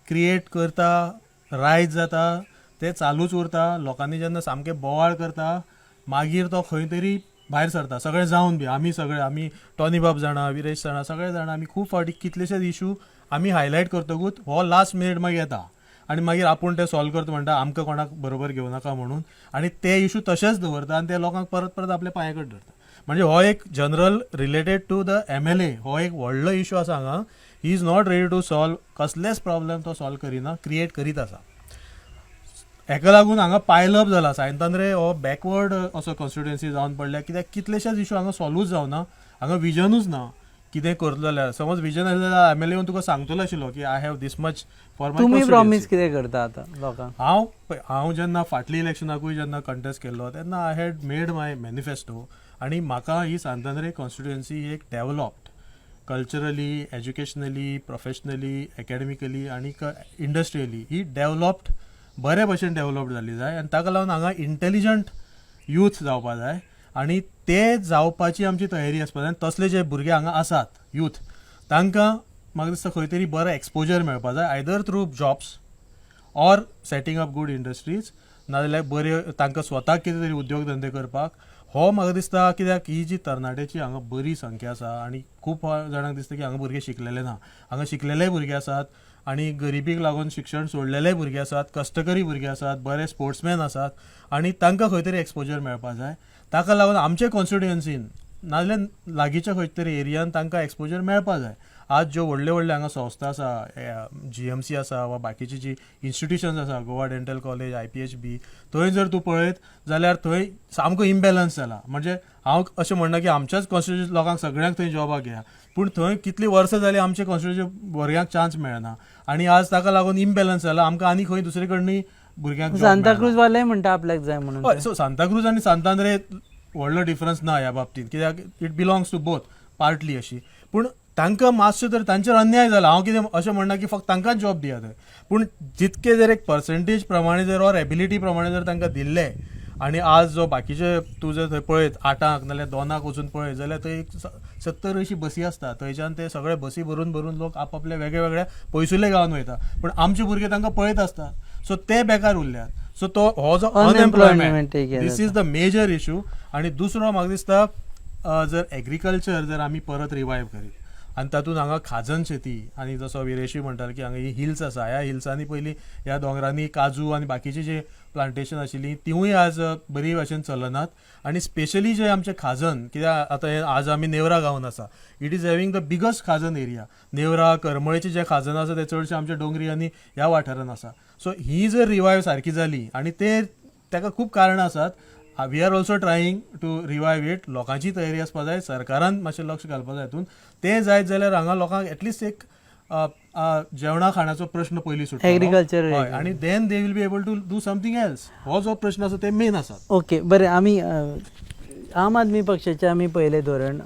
क्रिएट करता, रायज जाता, ते चालूच उरता. लोकांनी जेन्ना सामके बोवाळ करता मागीर तो खंय तरी भायर सरता. सगळे जावन बी आमी टॉनी बाब जाणा, विरेश जाणा, सगळे जाणा आमी खूब फावटी कितलेशेच इशू आमी हायलायट करतकूच हो लास्ट मिनीट मागीर येता आनी मागीर आपूण ते सॉल्व करता म्हणटा आमकां कोणाक बरोबर घेवं नाका म्हणून. आनी ते इशू तशेंच दवरता आनी ते लोकांक परत परत आपल्या पांया कडेन धरता. म्हणजे हो एक general related to the MLA हो एक व्हडलो इशू आसा हांगा. He is not ready to solve, कसलेच प्रॉब्लेम तो सॉल्व करिना, क्रिएट करीत आसा. हेका लागून हांगा पायलअप जाला. सायंतांद्रे हो बॅकवर्ड असो कॉन्स्टिट्युएन्सी जावन पडल्या, कित्याक कितलेशेच इशू हांगा सॉल्वूच जावना. हांगा विजनूच ना कितें करतलो जाल्यार. समज विजन आसलें जाल्यार MLA येवन तुका सांगतलो आशिल्लो की I have this much for my. तुमी प्रॉमिस कितें करता आतां लोकांक? हांव जेन्ना फाटल्या इलेक्शनाकूय जेन्ना कंटेस्ट केल्लो तेन्ना I had made my manifesto. आनी म्हाका ही सांतांद्रे कॉन्स्टिट्युएन्सी एक कल्चरली, एज्युकेशनली, प्रोफेशनली, एकेडमिकली आनी इंडस्ट्रियली ही डेव्हलप्ड बरे भशेन डेव्हलप्ड जाल्ली जाय आनी ताका लागून हांगा इंटेलिजंट यूथ जावपा जाय आनी ते जावपाची आमची तयारी आसपा जाय. तसले जे भुरगे हांगा आसात यूथ तांकां म्हाका दिसता खंय तरी बरो एक्सपोजर मेळपा जाय, either through jobs or setting up good industries, नाजाल्यार बरे तांकां स्वताक कितें तरी उद्योग धंदे करपाक. हो म्हाका दिसता कित्याक ही जी तरणाट्याची हांगा बरी संख्या आसा आनी खूब जाणांक दिसता की हांगा भुरगे शिकलेले ना. हांगा शिकलेले भुरगे आसात आनी गरिबीक लागून शिक्षण सोडलेले भुरगे आसात, कश्टकरी भुरगे आसात, बरे स्पोर्ट्समॅन आसात आनी तांकां खंय तरी एक्सपोजर मेळपा जाय. ताका लागून आमचे कॉन्स्टिट्युएन्सीन नाजाल्यार लागींच्या खंय तरी एरियान तांकां एक्सपोजर मेळपा जाय. आज ज्यो व्हडले व्हडले हांगा संस्था आसा, GMC आसा वा बाकीची जी इन्स्टिट्यूशन्स आसा, गोवा डेंटल कॉलेज, IPHB, थंय जर तूं पळयत जाल्यार थंय सामको इम्बॅलन्स जाला. म्हणजे हांव अशें म्हणना की आमच्याच कॉन्स्टिट्युएन्सी लोकांक सगळ्यांक थंय जॉबाक घेया, पूण थंय कितलीं वर्सां जालीं आमचे कॉन्स्टिट्युएन्सी भुरग्यांक चान्स मेळना आनी आज ताका लागून इम्बॅलन्स जाला. आमकां आनी खंय दुसरे कडनी भुरग्यांक सांताक्रूज वाले म्हणटा आपल्याक जाय म्हणून. हय, सो सांताक्रूज आनी सांतांद्रे व्हडलो डिफरन्स ना ह्या बाबतींत, कित्याक it belongs to both partly अशी. पूण तांकां मातसो तर तांचेर अन्याय जाला. हांव कितें अशें म्हणना की फक्त तांकांच जॉब दिया थंय, पूण जितके जर एक पर्सेंटेज प्रमाणे जर ऑर एबिलिटी प्रमाणे जर तांकां दिल्ले आनी आज जो बाकीचे तूं जर थंय पळयत 8 नाजाल्यार 2 वचून पळयत जाल्यार थंय 70-80 बसी आसता. थंयच्यान ते सगळे बसी भरून भरून लोक आपले वेगळ्या वेगळ्या पयसुले गांवांत वयता, पूण आमचे भुरगे तांकां पळयत आसतात. सो ते बेकार उरल्यात. सो तो हो जो unemployment, this is the major issue. आनी दुसरो म्हाका दिसता जर एग्रीकल्चर जर आमी परत रिवायव करीत आनी तातूंत हांगा खाजन शेती आनी जसो विरेशी म्हणटालो की हांगा ही हिल्स आसा, ह्या हिल्सांनी पयलीं ह्या दोंगरांनी काजू आनी बाकीची जे प्लांटेशन आशिल्लीं तिवूय आज बरी भशेन चलनात. आनी स्पेशली जे आमचे खाजन, कित्याक आतां आज आमी नेवरा गांवांत आसा, it is having the biggest खाजन एरिया. नेवरा, करमळेचे जे खाजन आसा ते चडशे आमच्या डोंगरी आनी ह्या वाठारांत आसा. सो ही जर रिवायव सारकी जाली आनी ताका खूब कारणां आसात. We are also trying to revive it. लोकांची तयारी आसपा जाय, सरकारान मातशें लक्ष घालपा जाय हातूंत. ते जायत जाल्यार हांगा लोकांक एटलिस्ट एक जेवणा खाणाचो प्रश्न पयलीं सुटलो एग्रीकल्चर आनी then they will be able to do something else. हो जो प्रश्न आसा ते मेन आसा. ओके, बरें. आमी आम आदमी पक्षाचे आमी पयले धोरण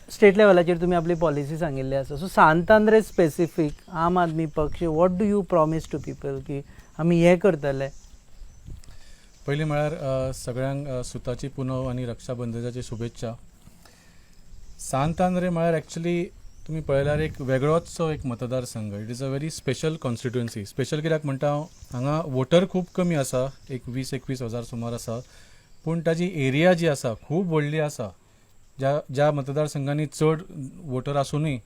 स्टेट लेवलाचेर तुमी आपली पॉलिसी सांगिल्ली आसा. सो सांतांद्रे स्पेसिफीक आम आदमी पक्ष what do you promise to people की आमी हे करतले? पयलीं म्हळ्यार सगळ्यांक सुताची पुनव आनी रक्षाबंधनाची शुभेच्छा. सांतांद्रे म्हळ्यार एक्चुली तुमी पळयल्यार एक वेगळोचो एक मतदारसंघ. It is a very special constituency. Special कित्याक म्हणटा हांव, हांगा वोटर खूब कमी आसा, एक 20-21 हजार सुमार आसा, पूण ताजी एरिया जी आसा खूब व्हडली आसा. ज्या मतदारसंघांनी चड वोटर आसुनूय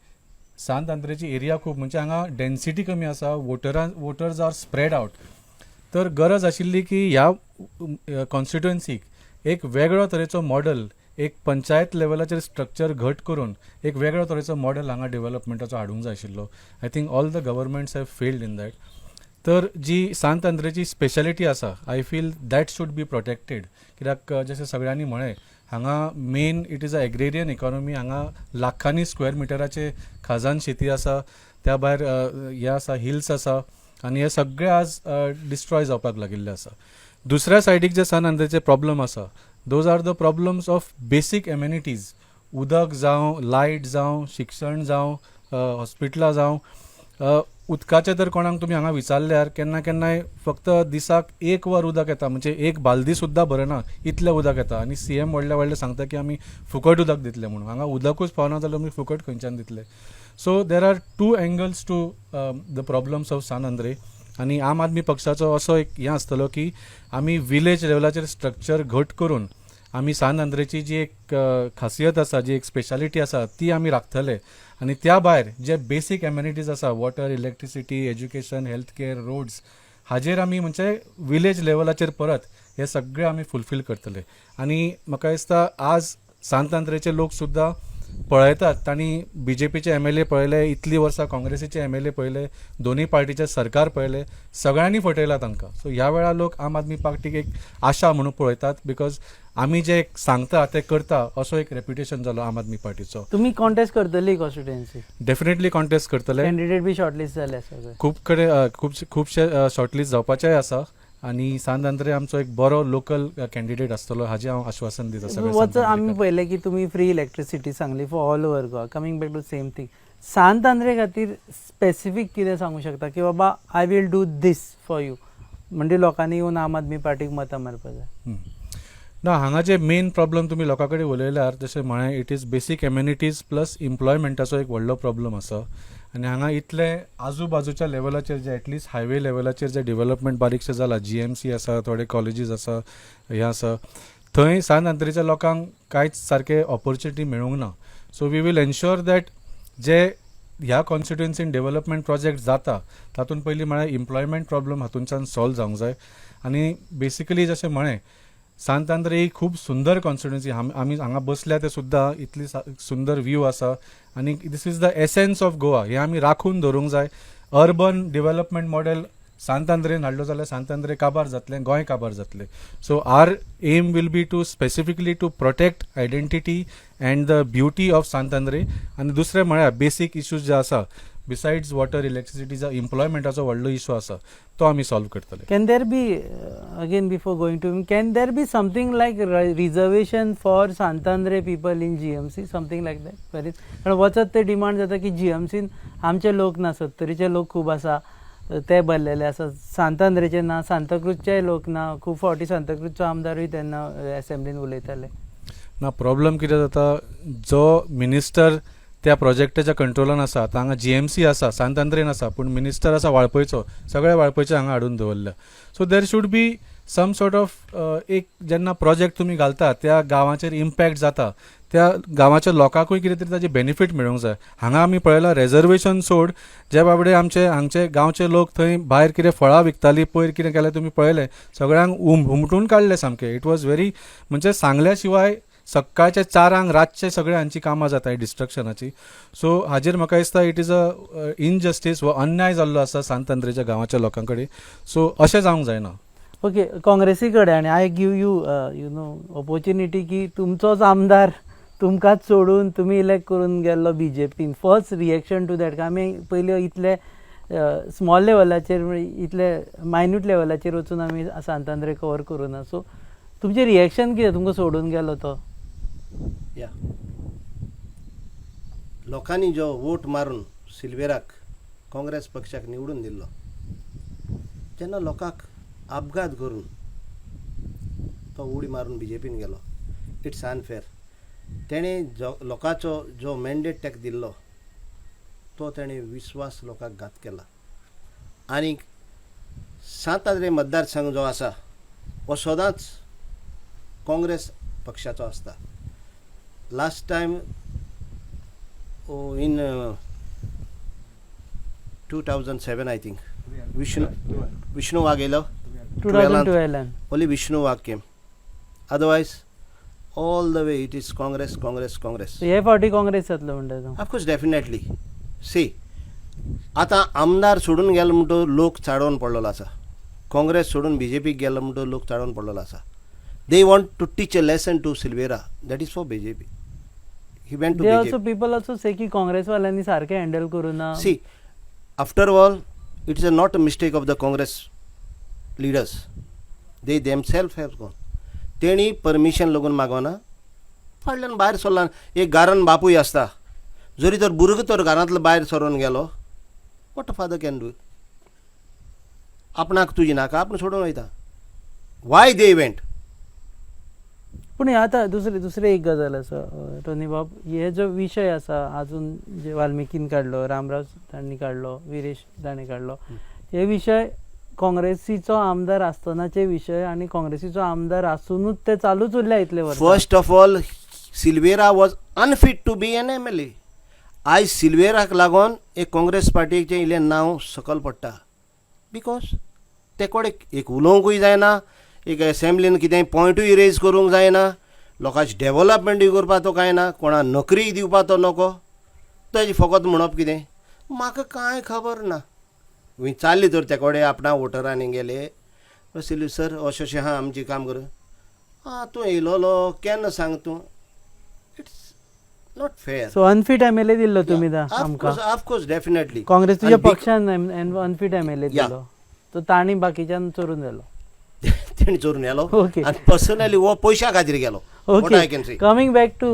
सांतांद्रेची एरिया खूब, म्हणजे हांगा डेन्सिटी कमी आसा, वोटर्स आर स्प्रेड आउट. तर गरज आशिल्ली की ह्या कॉन्स्टिट्युएन्सीक एक वेगळो तरेचो मॉडल, एक पंचायत लेवलाचेर स्ट्रक्चर घट करून एक वेगळो तरेचो मॉडल हांगा डेव्हलपमेंटाचो हाडूंक जाय आशिल्लो. I think all the governments have failed in that. तर जी सांतांद्रेची स्पेशालिटी आसा, I feel that should be protected. कित्याक जशें सगळ्यांनी म्हळें, हांगा main it is a agrarian economy. हांगा लाखांनी स्क्वेअर मिटराचे खाजन शेती आसा, त्या भायर हे आसा हिल्स आसा, आनी हे सगळे आज डिस्ट्रॉय जावपाक लागिल्ले आसा. दुसऱ्या सायडीक जे सांतांद्रेचे प्रॉब्लम आसा, those are the problems of basic amenities. उदक जावं, लायट जावं, शिक्षण जावं, हॉस्पिटलां जावं. उदकाचें तर कोणाक तुमी हांगा विचारल्यार केन्ना केन्नाय फक्त दिसाक 1 वर उदक येता, म्हणजे एक बालदी सुद्दां भरना इतलें उदक येता. आनी CM व्हडले सांगता की आमी फुकट उदक दितले म्हणून. हांगा उदकूच पावना जाल्यार आमी फुकट खंयच्यान दितले? So there are 2 angles to the problems of Santandre. आनी आम आदमी पक्षाचो असो एक हें आसतलो की आमी विलेज लेवलाचेर स्ट्रक्चर घट करून आमी सांतांद्रेची जी एक खासियत आसा, जी एक स्पेशालिटी आसा, ती आमी राखतले. आनी त्या भायर जे बेसीक एम्युनिटीज आसा, water, electricity, education, health care, roads, हाजेर आमी म्हणजे विलेज लेवलाचेर परत हे सगळे आमी फुलफील करतले. आनी म्हाका दिसता आज सांतांद्रेचे लोक सुद्दां पळयतात. तांणी BJPचे MLA पळयले, इतलीं वर्सां काँग्रेसीचे MLA पळयले, दोनूय पार्टीचे सरकार पळयले, सगळ्यांनी फटयला तांकां. सो ह्या वेळा लोक आम आदमी पार्टीक एक आशा म्हणून पळयतात, बिकॉज आमी जे सांगता ते करता असो एक रेप्युटेशन जालो आम आदमी पार्टीचो. तुमी कॉन्टेस्ट करतली कॉन्स्टिट्युएन्सी? डेफिनेटली कॉन्टेस्ट करतले. कॅन्डिडेट बी शॉर्टलिस्ट जाले सगळे? खूबशे शॉर्टलिस्ट जावपाचेय आसा. आनी सांत आंद्रे आमचो एक बरो लोकल कॅन्डिडेट आसतलो हाजें हांव आश्वासन दिता सगळ्या वच सांत आमी पळयलें की तुमी फ्री इलेक्ट्रिसिटी सांगली for all over Goa. Coming back to same thing, Sant Andre खातीर स्पेसिफीक कितें सांगू शकता की बाबा I will do this for you, म्हणजे लोकांनी येवन आम आदमी पार्टीक मतां मारपा जाय? ना, हांगा जे मेन प्रॉब्लम तुमी लोकां कडेन उलयल्यार जशें म्हळें इट इज बेसीक एम्युनिटीज प्लस इम्प्लॉयमेंटाचो एक व्हडलो प्रॉब्लम आसा. आनी हांगा इतले आजू बाजूच्या लेवलाचेर जे एटलिस्ट हायवे लेवलाचेर जे डेव्हलपमेंट बारीकशें जाला, GMC आसा, थोडे कॉलेजीस आसा, हें आसा, थंय सांत आंद्रेच्या लोकांक कांयच सारके ऑपॉर्च्युनिटी मेळूंक ना. So we will ensure that जे ह्या कॉन्स्टिट्युएन्सीन डेव्हलपमेंट प्रोजेक्ट जाता तातूंत पयलीं म्हळ्यार इम्प्लॉयमेंट प्रॉब्लम हातूंतल्यान सॉल्व जावंक जाय. आनी बेसिकली जशें म्हळें, सांत आंद्रे ही खूब सुंदर कॉन्स्टिट्युएन्सी. आमी हांगा बसल्या ते सुद्दां इतली सुंदर व्यू आसा. आनी this is the essence of Goa. हे आमी राखून दवरूंक जाय. अर्बन डेव्हलपमेंट मॉडेल सांत आंद्रेन हाडलो जाल्यार सांत आंद्रे काबार जातलें, गोंय काबार जातलें. So our aim will be to specifically to protect identity and the beauty of Sant Andre. आनी दुसरें म्हळ्यार बेसीक इश्यूज जे आसा बिसायड्स वॉटर इलेक्ट्रिसिटीचा इम्प्लॉयमेंटाचो व्हडलो इश्यू आसा तो आमी सॉल्व करतले. Can there be again before going to can there be something like reservation for Sant Andre people in GMC, something like that? कारण वचत ते डिमांड जाता की GMCन आमचे लोक ना, सत्तरीचे लोक खूब आसा ते भरलेले आसा, सांत आंद्रेचे ना, सांताक्रूजचे लोक ना. खूब फावटी सांताक्रूजचो आमदारूय तेन्ना असेंब्लीन उलयताले. ना, प्रॉब्लम कितें जाता, जो मिनिस्टर त्या प्रोजेक्टाच्या कंट्रोलान आसा, आतां हांगा GMC आसा, सांत आंद्रेन आसा, पूण मिनिस्टर आसा वाळपयचो, सगळे वाळपयचे हांगा हाडून दवरल्या. So there should be some sort of एक जेन्ना प्रोजेक्ट तुमी घालता त्या गांवाचेर इम्पॅक्ट जाता, त्या गांवाच्या लोकांकूय कितें तरी ताजे बेनिफीट मेळूंक जाय. हांगा आमी पळयलां रेजर्वेशन सोड, जे बाबडे आमचे हांगचे गांवचे लोक थंय भायर कितें फळां विकतालीं, पयर कितें केलें तुमी पळयलें, सगळ्यांक हुमटून काडलें सामकें. इट वॉज व्हेरी, म्हणजे सांगल्या शिवाय सकाळचे 4 रातचे सगळे हांची कामां जाताय डिस्ट्रक्शनाची. सो हाजेर म्हाका दिसता इट इज अ इनजस्टीस, हो अन्याय जाल्लो आसा सांत आंद्रेच्या गांवाच्या लोकां कडेन. सो अशें जावंक जायना. ओके, काँग्रेसी कडेन आनी I give you no opportunity की तुमचोच आमदार तुमकांच सोडून तुमी इलेक्ट करून गेल्लो BJPन. First reaction to that? आमी पयलीं इतले स्मॉल लेवलाचेर, इतले मायन्यूट लेवलाचेर वचून आमी सांत आंद्रे कवर करूना. सो तुमचें रिएक्शन कितें तुमकां सोडून गेलो तो? या लोकांनी जो वोट मारून सिल्वेराक काँग्रेस पक्षाक निवडून दिल्लो, जेन्ना लोकांक अपघात करून तो उडी मारून BJPन गेलो, इट्स अनफेअर. तेणे लोकांचो जो मॅन्डेट ताका दिल्लो तो तेणे विश्वास लोकांक घात केला. आनी सांत आंद्रे मतदारसंघ जो आसा हो सदांच काँग्रेस पक्षाचो आसता. Last time in 2007 I think Vishnu Wagh येयलो. 2012 only Vishnu Wagh came. Otherwise, all the way it is Congress. हे फावटी काँग्रेस जातलो म्हणटा? Of course, definitely. See, आता आमदार सोडून गेलो म्हणटो लोक चाडोवन पडलेलो आसा. काँग्रेस सोडून BJP गेलो म्हणटो लोक चाडोवन पडलेलो आसा. They want to teach a lesson to Silvera. That is for BJP. He went to BJP. People also say की काँग्रेस वाल्यांनी सारखे handle करूना. See, after all, it is not a mistake of the Congress leaders. They themselves have gone. तेणी permission लागून मागोना, फाटल्यान भायर सरला. एक घरान बापूय आसता, जरी तर भुरगो तर घरांतलो भायर सरोन गेलो, what a father can do? आपणाक तुजी नाका, आपण सोडून वयता. Y they went? पूण आतां दुसरे एक गजाल आसा टोनी बाब, हे जो विशय आसा अजून जे वाल्मिकीन काडलो, रामराव तांणी काडलो, विरेश ताणें काडलो, हे विशय काँग्रेसीचो आमदार आसतनाचे विशय आनी काँग्रेसीचो आमदार आसुनूच ते चालूच उरल्या इतले वर्स. First of all, Silveira was unfit to be an MLA. आयज सिल्वेराक लागून एक काँग्रेस पार्टीचें इल्लें नांव सकल पडटा. बिकॉज ते कडेन एक उलोवंकूय जायना, एक असेंब्लीन कितेंय पॉयंटूय रेज करूंक जायना, लोकांची डेव्हलपमेंटूय करपा तो कांय ना, कोणा नोकरी दिवपा तो नको. ताजी फकत म्हणप कितें, म्हाका कांय खबर ना. वय चालली तर ते कडेन आपणा वोटरांनी गेले, सिल्वी सर अशें अशें आहा आमचें काम कर. तूं येयलोलो केन्ना सांग तूं? It's not fair. So unfit MLA दिल्लो तुमी आमकां? Of course, definitely. काँग्रेसीच्या पक्षान अनफीट MLA दिल्लो, तो ताणी बाकीच्यान चोरून गेलो. तेणी चोरून गेलो Okay. आनी पर्सनली हो पयशा खातीर गेलो. What I can say. Coming back to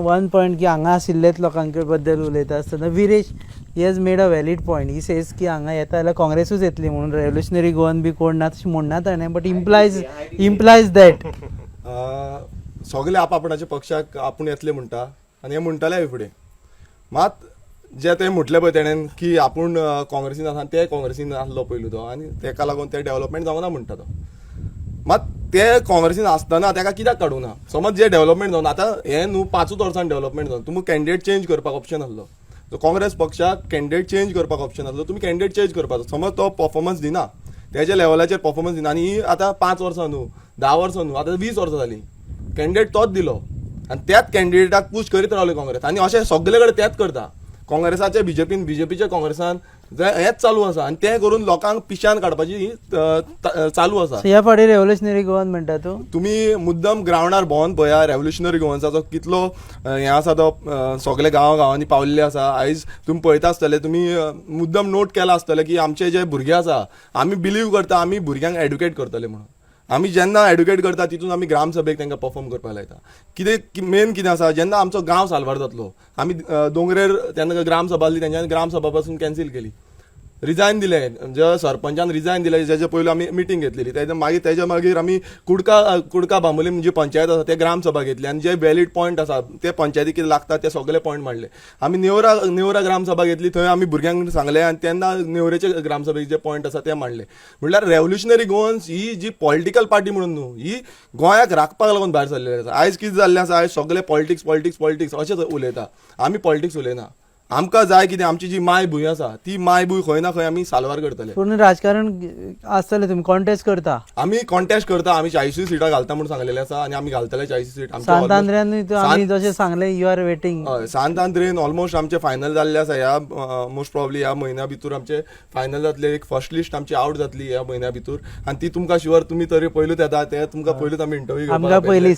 one point की हांगा आशिल्लेच लोकांचे बद्दल उलयता आसतना Viresh he has made a valid point. He says की हांगा येता जाल्यार काँग्रेसूच येतली म्हणून रेव्होल्युशनरी गोवन बी कोण ना तशें म्हणना ताणें बट इम्प्लायज दॅट सगळे आपापणाच्या पक्षाक आपूण येतले म्हणटा आनी हे म्हणटाले फुडें. मात जे ते म्हटले पळय तेणेन की आपूण काँग्रेसीन आसा ते काँग्रेसीन आसलो पयलू तो आनी तेका लागून ते डेव्हलपमेंट जावना म्हणटा तो. मात ते काँग्रेसीन आसतना तेका कित्याक काडूं ना. समज जे डेव्हलपमेंट जावन आतां हे न्हू 5 वर्सान डेव्हलपमेंट जावन तुमकां कॅन्डिडेट चेंज करपाक ऑप्शन आसलो. सो काँग्रेस पक्षाक कॅन्डिडेट चेंज करपाक ऑप्शन आसलो. तुमी कॅन्डिडेट चेंज करपाचो. समज तो परफॉर्मन्स दिना तेज्या लेवलाचेर परफॉर्मन्स दिना आनी ही आतां 5 वर्सां न्हू 10 वर्सां न्हू आतां 20 वर्सां जालीं कॅन्डिडेट तोच दिलो आनी त्याच कॅन्डिडेटाक पुश करीत रावले काँग्रेस आनी अशें सगळे कडेन तेच करता. काँग्रेसाचे बीजेपीच्या काँग्रेसान हेच चालू आसा आनी तें करून लोकांक पिश्यान काडपाची ही चालू आसा. ह्या फाटी रेव्होल्युशनरी गोवन म्हणटा तूं. तुम्ही मुद्दम ग्रावंडार भोंवन पळया रेव्होल्युशनरी गोवन्साचो कितलो हें आसा तो सगळे गांवांनी पाविल्ले आसा. आयज तुमी पळयता आसतले तुमी मुद्दम नोट केला आसतले की आमचे जे भुरगे आसा आमी बिलीव करता आमी भुरग्यांक एड्युकेट करतले म्हणून. आमी जेन्ना एड्युकेट करता तितून आमी ग्रामसभेक तांकां परफॉर्म करपाक लायता. कितें मेन कितें आसा जेन्ना आमचो गांव साल्वार जातलो आमी दोंगरेर तेन्ना ग्रामसभा आसली तेंच्यानी ग्रामसभा पासून कॅन्सील केली. रिजायन दिले जे सरपंचान रिजायन दिले जेचे पयलीं आमी मिटींग घेतलेली तेच्या मागीर आमी कुडका बांबोली म्हणजे पंचायत आसा ते ग्रामसभा घेतली आनी जे वॅलीड पॉयंट आसा ते पंचायती कितें लागता ते सगळे पॉयंट मांडले. आमी नेवरा ग्रामसभा घेतली थंय आमी भुरग्यांक सांगले आनी तेन्ना नेवरेचे ग्रामसभेक जे पॉयंट आसा ते मांडले. म्हणल्यार रेव्होल्युशनरी गोवन्स ही जी पॉलिटिकल पार्टी म्हणून न्हू ही गोंयाक राखपाक लागून भायर सरलेली आसा. आयज कितें जाल्लें आसा आयज सगळे पॉलिटिक्स अशेंच उलयता. आमी पॉलिटिक्स उलयना. आमकां जाय कितें आमची जी माय भूंय आसा ती माय भूंय खंय ना खंय आमी साल्वार करतले. पूण राजकारण आसतलें तुमी कॉन्टेस्ट करता. आमी कॉन्टेस्ट करता. आमी 40 सिटां घालता म्हणून सांगलेले आसा आनी आमी घालतले 40 सीट. सांत आंद्र्यानूय आमी जशें सांगलें यू आर वेटिंग. हय सांत आंद्रेन ऑलमोस्ट आमचे फायनल जाल्ले आसा. ह्या मोस्ट प्रॉब्ली ह्या म्हयन्या भितर आमचे फायनल जातले. एक फर्स्ट लिस्ट आमची आउट जातली ह्या म्हयन्या भितर आनी ती तुमकां शुअर तुमी तरी पयलूच येता ते तुमकां पयलूच आमी इंटरव्यू आमकां पयलीं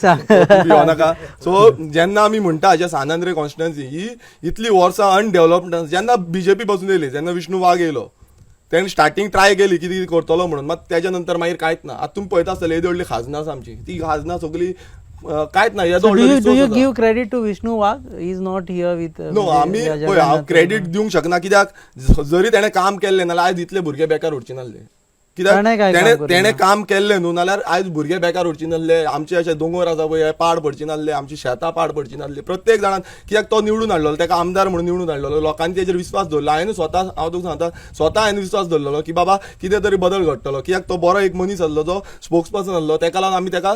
नाका. सो जेन्ना आमी म्हणटा जे सांत आंद्रे कॉन्स्टिट्युएन्सी ही इतली वर्सां अनडेव्हलप्ड जेन्ना बीजेपी पासून येयली जेन्ना विष्णू वाघ येयलो तेणें स्टार्टींग ट्राय केली कितें करतलो म्हणून मात तेच्या नंतर मागीर कांयच ना. आतां तुमी पळयता आसतले येदी व्हडली खाजनां आसा आमची ती खाजनां सगळी कांयच ना. Do you give credit to Vishnu Wagh is not here with. No आमी पळय हांव क्रेडीट दिवंक शकना कित्याक जरी तेणें काम केल्लें नाल्यार आयज इतले भुरगे बेकार उरचे नासले. कित्याक तेणें काम केल्लें न्हू नाल्यार आयज भुरगे बेकार उरचे नासले. आमचे अशे दोंगर आसा पळय हे पाड पडचे नासले. आमची शेतां पाड पडची नासली. प्रत्येक जाणान कित्याक तो निवडून हाडलो ताका आमदार म्हणून निवडून हाडलो. लोकांनी तेजेर विस्वास दवरलो. हांवें हांव तुका सांगता स्वता हांवें विस्वास दवरलो की बाबा कितें तरी बदल घडटलो. कित्याक तो बरो एक मनीस आसलो जो स्पोक्स पर्सन आसलो तेका लागून आमी तेका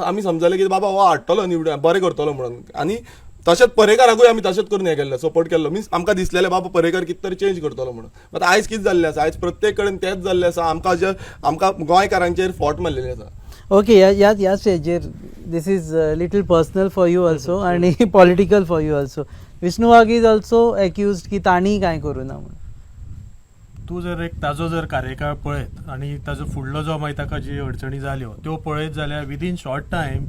आमी समजलें की बाबा हो हाडटलो निवडून बरें करतलो म्हणून. आनी तशेंच पर्रेकाराकूय आमी तशेंच करून हें केल्लें सपोर्ट केल्लो. मिन्स आमकां दिसलेलें बाबा पर्रेकार कितें तरी चेंज करतलो म्हणून. बट आयज कितें जाल्लें आसा आयज प्रत्येक कडेन तेंच जाल्लें आसा. आमकां गोंयकारांचेर फॉट मारलेले आसा. ओके ह्या स्टेजीर this is little personal for you also आनी political for you also. Vishnu Wagh is also accuse की तांणी कांय करूं ना म्हणून. तूं जर ताजो जर कार्यकाळ पळयत आनी ताजो फुडलो जो मागीर ताका जी अडचणी जाल्यो त्यो पळयत जाल्यार विदीन शॉर्ट टायम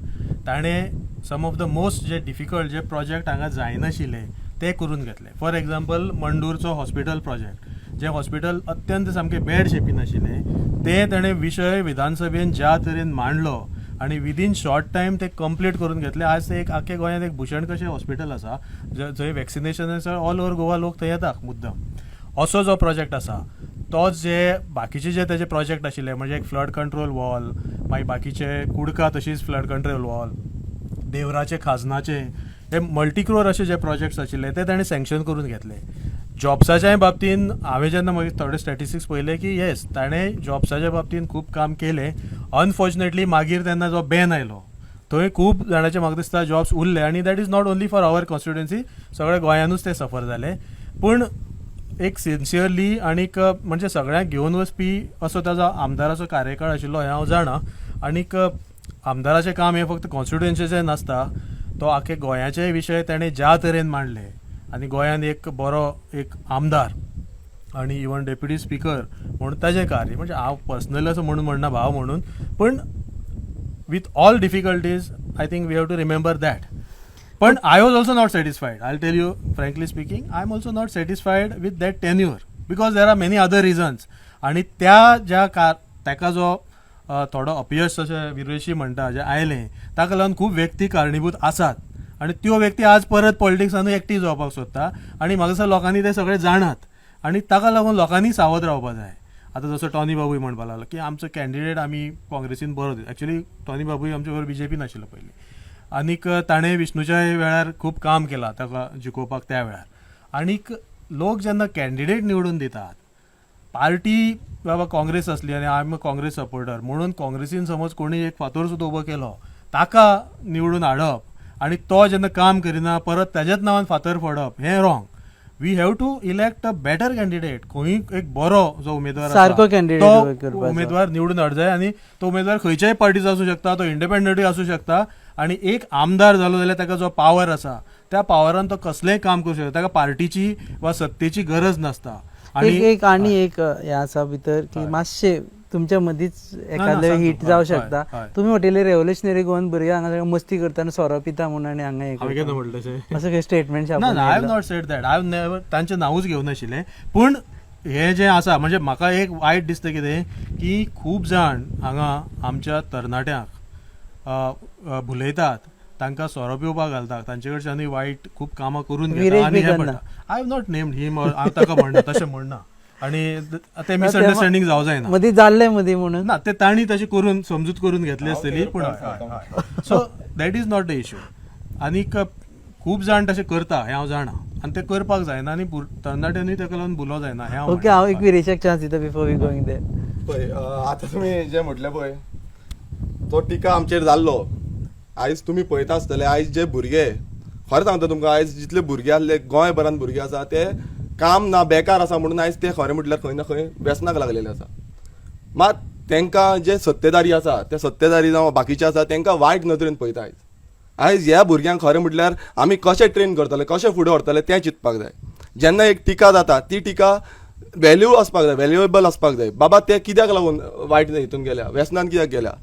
ताणें सम ऑफ द मोस्ट जे डिफिकल्ट जे प्रोजेक्ट हांगा जायनाशिल्ले ते करून घेतले. फॉर एग्जाम्पल मंडूरचो हॉस्पिटल प्रोजेक्ट जे हॉस्पिटल अत्यंत सामकें बॅड शेपीन आशिल्ले ते ताणें विशय विधानसभेन ज्या तरेन मांडलो आनी विदीन शॉर्ट टायम ते कंप्लीट करून घेतले. आज ते एक आख्या गोंयांत एक भुशण कशें हॉस्पिटल आसा जंय वॅक्सिनेशन आसा ऑल ओवर गोवा लोक थंय येतात मुद्दम. असो जो प्रोजेक्ट आसा तोच जे बाकीचे जे तेजे प्रोजेक्ट आशिल्ले म्हणजे एक फ्लड कंट्रोल वॉल मागीर बाकीचे कुडका तशीच फ्लड कंट्रोल वॉल देवराचे खाजनाचे हे मल्टीक्रोर असे जे प्रोजेक्ट्स आशिल्ले ते ताणें सँक्शन करून घेतले. जॉब्साच्या बाबतीन हांवें जेन्ना मागीर थोडे स्टॅटिस्टिक्स पळयले की येस ताणें जॉब्साच्या बाबतीन खूब काम केलें. अनफॉर्च्युनेटली मागीर तेन्ना जो बॅन आयलो थंय खूब जाणांचे म्हाका दिसता जॉब्स उरले आनी that is not only for our constituency सगळ्या गोंयानूच ते सफर जाले. पूण एक सिन्सियरली आनीक म्हणजे सगळ्यांक घेवन वचपी असो ताजो आमदाराचो कार्यकाळ आशिल्लो हें हांव जाणा. आनीक आमदाराचें काम हें फक्त कॉन्स्टिट्युएन्सीचें नासता. तो आख्खे गोंयाचे विशय ताणें ज्या तरेन मांडले आनी गोंयान एक बरो एक आमदार आनी इवन डेप्युटी स्पीकर म्हणून ताजें कार्य म्हणजे हांव पर्सनली असो म्हणून म्हणना भाव म्हणून पूण with all difficulties I think we have to remember that. But I was also not satisfied. I'll tell you frankly speaking, I'm also not satisfied with that tenure because there are many other reasons. आणि त्या ज्या ताका जो थोडो अपयश अशें विरोशी म्हणटा जें आयलें ताका लागून खूब व्यक्ती कारणीभूत आसात आनी त्यो व्यक्ती आज परत पॉलिटिक्सांतूय एक्टीव जावपाक सोदता आनी म्हाका दिसता लोकांनी ते सगळे जाणात आनी ताका लागून लोकांनी सावध रावपाक जाय. आतां जसो टॉनी बाबूय म्हणपाक लागलो की आमचो कॅन्डिडेट आमी काँग्रेसीन बरो दिता. एक्चुअली टॉनी बाबूय आमचे बरोबर BJP नाशिल्लो पयलीं आनीक ताणें विष्णूच्याय वेळार खूब काम केलां ताका जिखोवपाक त्या वेळार. आनीक लोक जेन्ना कॅन्डिडेट निवडून दितात पार्टी बाबा काँग्रेस असली आनी I am a Congress supporter म्हणून काँग्रेसीन समज कोणी एक फातर सुद्दां उबो केलो ताका निवडून हाडप आनी तो जेन्ना काम करिना परत ताज्याच नांवान फातर फोडप हें wrong. We have to elect a better candidate. खंय एक बरो जो उमेदवार सारको candidate तो करपाचो. उमेदवार निवडून हाड जाय आनी तो उमेदवार खंयच्याय पार्टीचो आसूं शकता तो इंडिपेंडंटूय आसूं शकता आनी एक आमदार जालो जाल्यार ताका जो पावर आसा त्या पावरान तो कसलेंय काम करूं शकता. ताका पार्टीची वा सत्तेची गरज नासता. एक आनी एक हें आसा भितर की मातशें तुमच्या मदींच एखादें सांग हिट तूं. जावं हय, शकता. हय. तुमी म्हटलेले रेव्होल्युशनरी गोवन भुरगे हांगा सगळे मस्ती करता आनी सोरो पिता म्हणून आनी हांगा हें हांवें केन्ना करता. म्हणलें तशें? असं काही स्टेटमेंट ना I have not sed that. I never तांचें नांवूच घेवं नाशिल्लें. पूण हें जें आसा म्हणजे म्हाका एक वायट दिसता कितें की खूब जाण हांगा आमच्या तरणाट्यांक भुलयतात तांकां सोरो पिवपाक घालतात तांचे कडच्यानूय वायट खूब कामां करून विरेक घेतात आनी बी हें करना. पडटा. आय हॅव नॉट नेम्ड हिम हांव ताका म्हणना तशें म्हणना आनी तें मिसअंडरस्टँडींग जावं जायना. मदीं जाल्लें मदीं म्हणून ना ते तांणी तशें करून समजूत करून घेतली आसतली पूण so that is not the issue. आनीक खूब जाण तशें करता हें हांव जाणा आनी तें करपाक जायना आनी तरणाट्यांनी ताका लागून भुलो जायना हें हांव ओके हांव एक विरेशाक चान्स दिता बिफोर वी गोईंग देर. पळय आतां तुमी जें म्हटलें पळय तो टिका आमचेर जाल्लो. आयज तुमी पळयता आसतले आयज जे भुरगे खरें सांगता तुमकां आयज जितले भुरगे आसले गोंयभरान भुरगे आसा ते काम ना बेकार आसा म्हणून आयज ते खरें म्हटल्यार खंय ना खंय व्यसनाक लागलेले आसा. मात तांकां जे सत्तेधारी आसा ते सत्तेधारी जावं बाकीचे आसा तांकां वायट नदरेन पळयता आयज. आयज ह्या भुरग्यांक खरें म्हटल्यार आमी कशें ट्रेन करतले कशें फुडें व्हरतले तें चिंतपाक जाय. जेन्ना एक टिका जाता ती टिका व्हॅल्यू आसपाक जाय व्हॅल्युएबल आसपाक जाय. बाबा ते कित्याक लागून वायट हितून गेल्या व्यसनान कित्याक गेल्या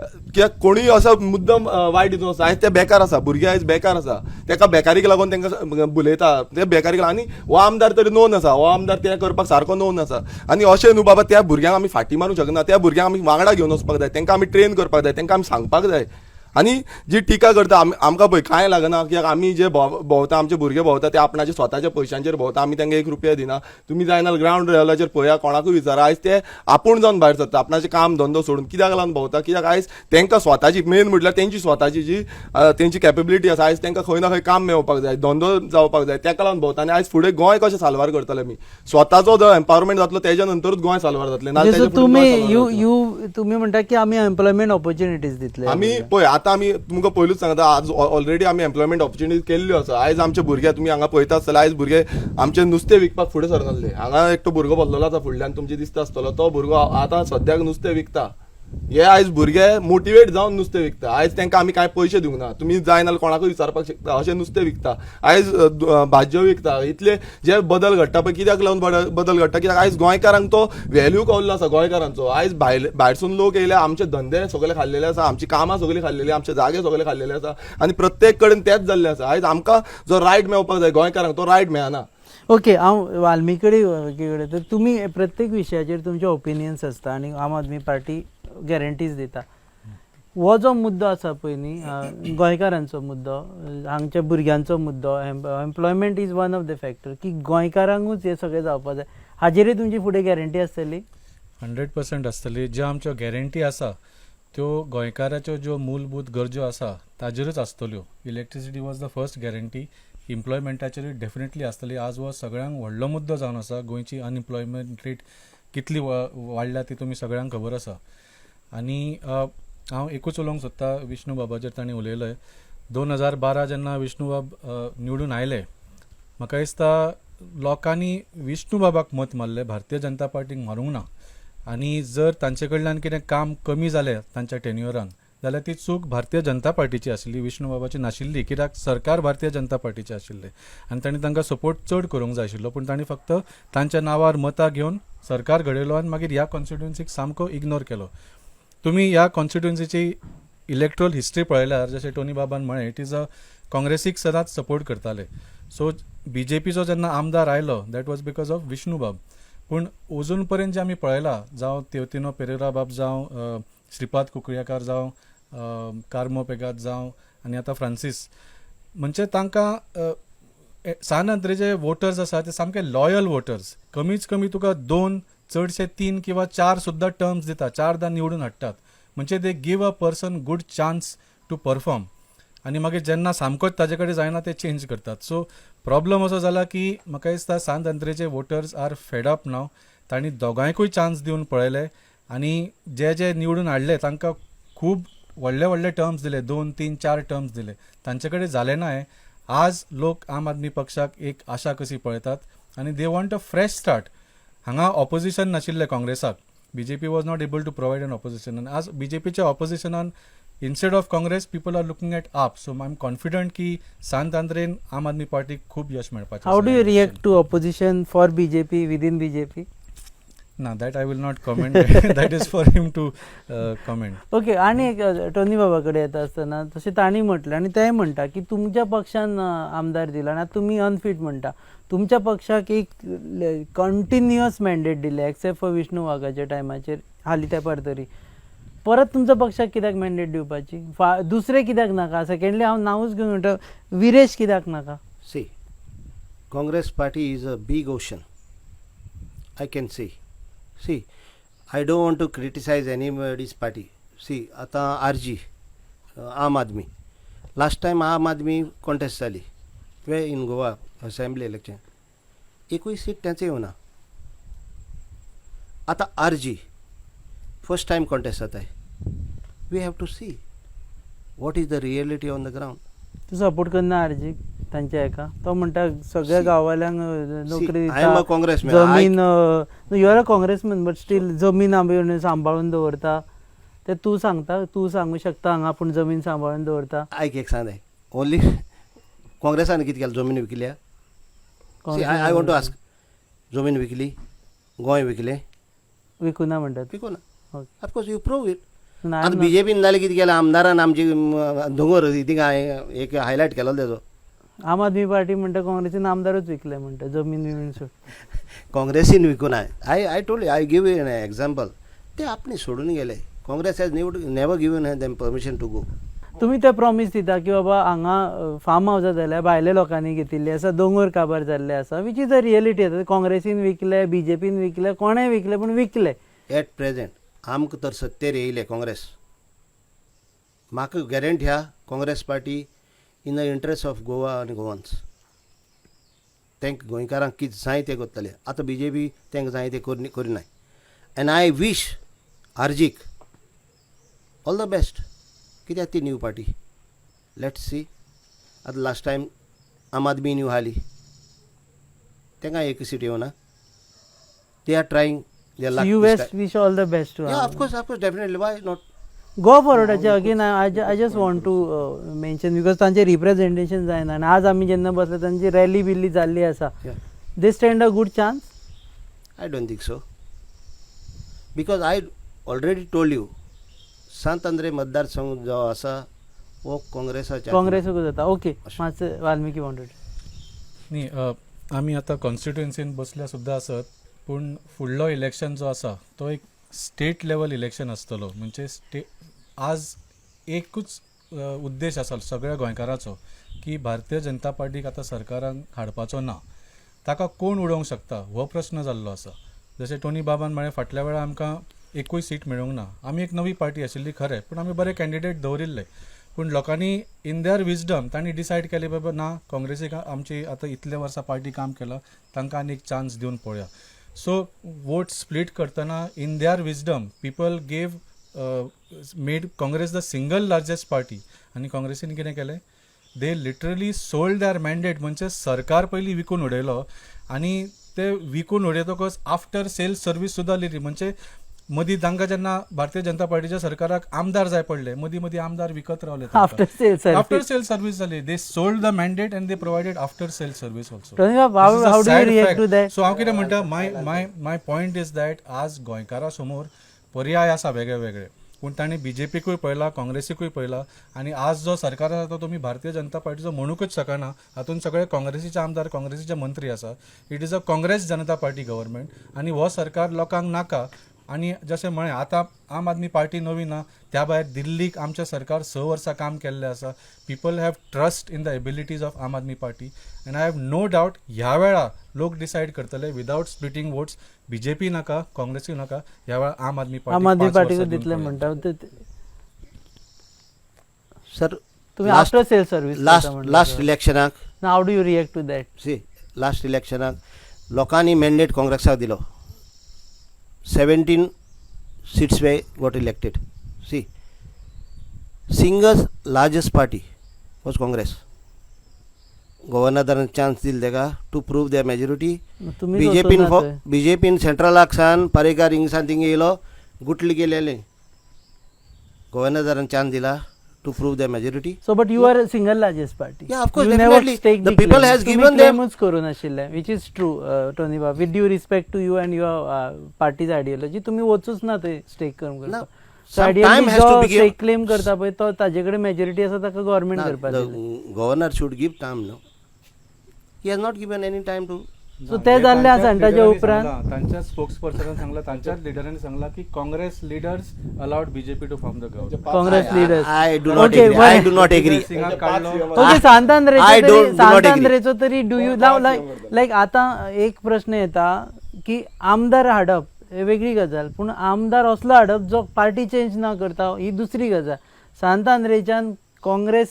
कित्याक कोणूय असो मुद्दम वायट हितून आसा. आयज ते बेकार आसा भुरगे आयज बेकार आसा ताका बेकारीक लागून तांकां भुलयता ते बेकारीक आनी हो आमदार तरी नोन आसा हो आमदार तें करपाक सारको नोन आसा. आनी अशें न्हू बाबा त्या भुरग्यांक आमी फाटीं मारूंक शकना. त्या भुरग्यांक आमी वांगडा घेवन वचपाक जाय तांकां आमी ट्रेन करपाक जाय तांकां आमी सांगपाक जाय. आनी जी टिका करता आमकां पळय कांय लागना कित्याक आमी जे भोंवता आमचे भुरगे भोंवता ते आपणाच्या स्वताच्या पयशांचेर भोंवता आमी तांकां 1 रुपया दिना. तुमी जाय नाल्यार ग्रावंड लेवलाचेर पळया कोणाकूय विचारा आयज ते आपूण जावन भायर सरता आपणाचें काम धंदो सोडून कित्याक लागून भोंवता कित्याक आयज तांकां स्वताची मेन म्हटल्यार तेंची स्वताची जी तेंची कॅपेबिलिटी आसा आयज तांकां खंय ना खंय काम मेळपाक जाय धंदो जावपाक जाय ताका लागून भोंवता. आनी आयज फुडें गोंय कशें साल्वार करतले आमी स्वताचो जो एम्पावरमेंट जातलो तेज्या नंतरूच गोंय साल्वार जातलें. नाजाल्यार तेज्या फुडें गोंय साल्वार जातलें. तुम्ही म्हणटा की आमी एम्प्लॉयमेंट ऑपॉर्च्युनिटीज दितले. आमी पळय आतां आमी तुमकां पयलूच सांगता आज ऑलरेडी आमी एम्प्लॉयमेंट ऑपॉर्च्युनिटीज केल्ल्यो आसा. आयज आमचे भुरगे तुमी हांगा पळयता आसतले आयज भुरगे आमचे नुस्तें विकपाक फुडें सरनासले. हांगा एकटो भुरगो बसलेलो आसा फुडल्यान तुमचे दिसता आसतलो तो भुरगो आतां सद्याक नुस्तें विकता. हे आयज भुरगे मोटिवेट जावन नुस्तें विकता. आयज तांकां आमी कांय पयशे दिवंक ना. तुमी जाय नाल्यार कोणाकूय विचारपाक शकता अशें नुस्तें विकता. आयज भाजयो विकता. इतले जे बदल घडटा पळय कित्याक लागून बदल घडटा कित्याक आयज गोंयकारांक तो व्हॅल्यू कळ्ळो आसा गोंयकारांचो. आयज भायरसून लोक येयले आमचे धंदे सगळे खाल्लेले आसा आमची कामां सगळीं खाल्लेली आमचे जागे सगळे खाल्लेले आसा आनी प्रत्येक कडेन तेंच जाल्लें आसा. आयज आमकां जो रायट मेळपाक जाय गोंयकारांक तो रायट मेळना. ओके हांव वाल्मिकी कडेन तर तुमी प्रत्येक विशयाचेर तुमचे ओपिनियन्स आसता आनी आम आदमी पार्टी गॅरंटीज दिता. हो जो मुद्दो आसा पळय न्ही गोंयकारांचो मुद्दो हांगच्या भुरग्यांचो मुद्दो employment is one of the factor की गोंयकारांकूच हे सगळें जावपाक जाय हाजेरूय तुमची फुडें गॅरंटी आसतली. 100% आसतली. ज्यो आमच्यो गॅरंटी आसा त्यो गोंयकाराच्यो ज्यो मूलभूत गरजो आसा ताजेरूच आसतल्यो. Electricity was the first guarantee. इम्प्लॉयमेंटाचेरूय डेफिनेटली आसतली. आज हो सगळ्यांक व्हडलो मुद्दो जावन आसा. गोंयची अनएम्प्लॉयमेंट रेट कितली वाडल्या ती तुमी सगळ्यांक खबर आसा. आनी हांव एकूच उलोवंक सोदता विष्णू बाबाचेर ताणें उलयलें. 2012 जेन्ना विष्णू बाब निवडून आयले म्हाका दिसता लोकांनी विष्णू बाबाक मत मारलें भारतीय जनता पार्टीक मारूंक ना. आनी जर तांचे कडल्यान कितें काम कमी जालें तांच्या टेन्युरान जाल्यार ती चूक भारतीय जनता पार्टीची आशिल्ली विष्णू बाबाची नाशिल्ली. कित्याक सरकार भारतीय जनता पार्टीचें आशिल्लें आनी तांणी तांकां सपोर्ट चड करूंक जाय आशिल्लो. पूण तांणी फक्त तांच्या नांवार मतां घेवन सरकार घडयलो आनी मागीर ह्या कॉन्स्टिट्युएन्सीक सामको इग्नोर केलो. तुमी ह्या कॉन्स्टिट्युएन्सीची इलेक्ट्रोल हिस्ट्री पळयल्यार जशें टोनी बाबान म्हळें इट इज अ काँग्रेसीक सदांच सपोर्ट करताले. सो BJPचो जेन्ना आमदार आयलो that was because of Vishnu बाब. पूण अजून पर्यंत जे आमी पळयलां जावं तेवतिनो पेरेरा बाब जावं श्रीपाद कुंकळ्येकार जावं कार्मो पेगात जावं आनी आतां फ्रांसीस म्हणजे तांकां सान अंत्रेचे वोटर्स आसा ते सामके लॉयल वोटर्स. कमीच कमी तुका 2 चडशे 3 किंवा 4 सुद्दां टर्म्स दिता, 4दां निवडून हाडटात. म्हणजे they give a person good chance to perform आनी मागीर जेन्ना सामकोच ताजे कडेन जायना ते चेंज करतात. सो प्रॉब्लम असो जाला की म्हाका दिसता सांत अंत्रेचे वोटर्स आर फेड अप नाव. तांणी दोगांयकूय चान्स दिवन पळयले आनी जे निवडून हाडले तांकां खूब व्हडले टर्म्स दिले, 2, 3, 4 टर्म्स दिले. तांचे कडेन जालें ना हें. आज लोक आम आदमी पक्षाक एक आशा कशी पळयतात आनी they want a fresh start. हांगा ऑपोजिशन नाशिल्लें काँग्रेसाक. BJP was not able to provide an opposition. आनी आज बीजेपीच्या ऑपोजिशनान instead of Congress people are looking at AAP. So I am confident की सांत आंद्रेन आम आदमी पार्टीक खूब यश मेळपाचें. How do you react to opposition for BJP within BJP? ना, that I will not comment. That is for him to comment. Okay. आणि एक Tony बाबा कडेन येता आसतना तशें तांणी म्हटलें आनी तेय म्हणटा की तुमच्या पक्षान आमदार दिला आनी तुमी अनफीट म्हणटा. तुमच्या पक्षाक एक कंटिन्युअस मॅन्डेट दिले एक्सेप्ट फॉर विष्णू वाघाच्या टायमाचेर हालीं तेंपार तरी. परत तुमच्या पक्षाक कित्याक मॅन्डेट दिवपाची? दुसरे कित्याक नाका? सेकेंडली हांव नांवूच घेवन म्हणटा विरेश कित्याक नाका? See, Congress party is a big ocean, I can say. See, I don't want to criticize anybody's party. See, आता RG, आम आदमी. लास्ट टाइम आम आदमी कॉन्टेस्ट जाली वे इन गोवा असेंब्ली इलेक्शन. एकूय सीट त्यांचे येवना. आता RG फर्स्ट टाइम कॉन्टेस्ट जाता है. We have to see what is the reality on the ground. तूं सपोर्ट करना आरजीक तांच्या हेका? तो म्हणटा सगळ्या गांववाल्यांक नोकरी I am a congressman. जमीन you are a congressman but still जमीन आमी सांबाळून दवरता ते तूं सांगता? तूं सांगू शकता हांगा पूण जमीन सांबाळून दवरता? आयक एक सांग ओनली काँग्रेसान कितें केलें? जमीन विकल्या. आय वॉन्ट टू आस्क, जमीन विकली, गोंय विकलें? विकुना म्हणटात. Vicuna. Okay. Of course you prove it. आता बीजेपीन जालें कितें केलें? आमदारान आमची दोंगर थिंगा एक हायलायट केलो तेजो. आम आदमी पार्टी म्हणटा काँग्रेसीन आमदारूच विकले म्हणटा जमीन बिमीन सोड. काँग्रेसीन विकूना. I told I give you an example. ते आपणे सोडून गेले. Congress has never given them permission to go. तुमी ते प्रॉमिस दिता की बाबा हांगा फार्म हावसां जाल्यार भायल्या लोकांनी घेतिल्ली आसा, दोंगर काबार जाल्ले आसा, वीच इज द रियलिटी. आतां काँग्रेसीन विकले, बीजेपीन विकले, कोणेय विकले पूण विकले. एट प्रेझेंट आमकां तर सत्तेर येयले काँग्रेस. म्हाका गॅरंटी आहा Congress party in the interest of Goa आनी गोवन्स. तांकां गोंयकारांक कितें जाय तें करतले. आतां बीजेपी तांकां जाय तें करिनाय. एन्ड आय वीश आरजीक ऑल द बेस्ट. कित्याक ती न्यू पार्टी. Let's see. आतां लास्ट टायम आम आदमी न्यू हाली तांकां एक सीट येवना. They are trying. You wish all the best to Yeah, of course, definitely. Why not? Go forward. Again, I just want to mention because तांचे representation जायना आनी आज आमी जेन्ना बसले तांची रॅली बिल्ली जाल्ली आसा. They stand a good chance? I don't think so. Because I already told you, सांत आंद्रे मतदारसंघ जो आसा वो काँग्रेसूच जाता. ओके. मातशें वाल्मिकी वॉन्टेड. न्ही, आमी आतां कॉन्स्टिट्युएन्सीन बसल्या सुद्दां आसत पूण फुडलो इलेक्शन जो आसा तो एक स्टेट लेवल इलेक्शन आसतलो. म्हणजे आज एकूच उद्देश आसा सगळ्या गोंयकाराचो की भारतीय जनता पार्टीक आतां सरकारान हाडपाचो ना. ताका कोण उडोवंक शकता हो प्रश्न जाल्लो आसा. जशें टोनी बाबान म्हळें फाटल्या वेळार आमकां एकूय सीट मेळूंक ना. आमी एक नवी पार्टी आशिल्ली खरें पूण आमी बरे कॅन्डिडेट दवरिल्ले. पूण लोकांनी इन देअर विजडम तांणी डिसायड केलें बाबा ना काँग्रेसीक आमची आतां इतले वर्सां पार्टी काम केलां तांकां आनी एक चान्स दिवन पळोवया. सो वोट स्प्लीट करतना in their wisdom people gave made Congress the single largest party. आनी काँग्रेसीन कितें केलें? They literally sold their mandate. म्हणजे सरकार पयलीं विकून उडयलो आनी ते विकून उडयतकच आफ्टर सेल्स सर्वीस सुद्दां दिली. म्हणजे मदीं तांकां जेन्ना भारतीय जनता पार्टीच्या सरकाराक आमदार जाय पडले मदीं मदीं आमदार विकत रावले. आफ्टर सेल सर्वीस जाली. They sold the mandate and they provided after sale service also. So हांव कितें म्हणटा माय पॉयंट इज दॅट आज गोंयकारा समोर पर्याय आसा वेगळे वेगळे. पूण तांणी बीजेपीकूय पळयला, काँग्रेसीकूय पळयला आनी आज जो सरकार आसा तो तुमी भारतीय जनता पार्टीचो म्हणूकच शकना. हातून सगळे काँग्रेसीचे आमदार, काँग्रेसीचे मंत्री आसा. It is a Congress Janata party government आनी हो सरकार लोकांक नाका. आणि जशें म्हळें आतां आम आदमी पार्टी नवी ना, त्या भायर दिल्लीक आमचें सरकार 6 वर्सां काम केल्लें आसा. People have trust in the abilities of Aam Aadmi party and I have no doubt ह्या वेळा लोक डिसायड करतले विदाउट स्प्लिटींग वोट्स. बीजेपी नाका, काँग्रेसूय नाका, ह्या वेळा आम आदमी पार्टीक दितले म्हणटा सर तुम्ही आफ्टर सेल सर्व्हिस लास्ट इलेक्शनाक how do you react to that? See last इलेक्शनाक लोकांनी मॅन्डेट काँग्रेसाक दिलो. 17 seats were got elected. See, single largest party was Congress. Governor daran chance dil dega to prove their majority. BJP in central action Parekar insan thing yelo gutli gelele. Governor daran chance dila to prove their majority. So, but you are a single largest party. Yeah, of course, you definitely. Never stake The people has given them. करून आशिल्ले, which is true, Tony Babu. With due respect to you and your party's ideology, तुम्ही वचूच ना ते stake करून करता. Some time has to be given. Stake claim करता पळय तो ताजेकडे मेजॉरिटी आसा ताका गव्हर्नमेंट करपाक The दिले. governor should give time, no? He has not given any time to. So ते जाल्ले आसा आनी ताच्या उपरांत तांच्या स्पोक्स पर्सनान सांगला, तांच्याच लिडरांनी सांगला की Congress leaders allowed BJP to form the government. Congress leaders I do not agree. I do not agree. Okay सांतांद्रेचो तरी डू यू लायक आतां एक प्रश्न येता की आमदार हाडप हे वेगळी गजाल, पूण आमदार असलो हाडप जो पार्टी चेंज ना करता ही दुसरी गजाल. सांतांद्रेच्यान काँग्रेस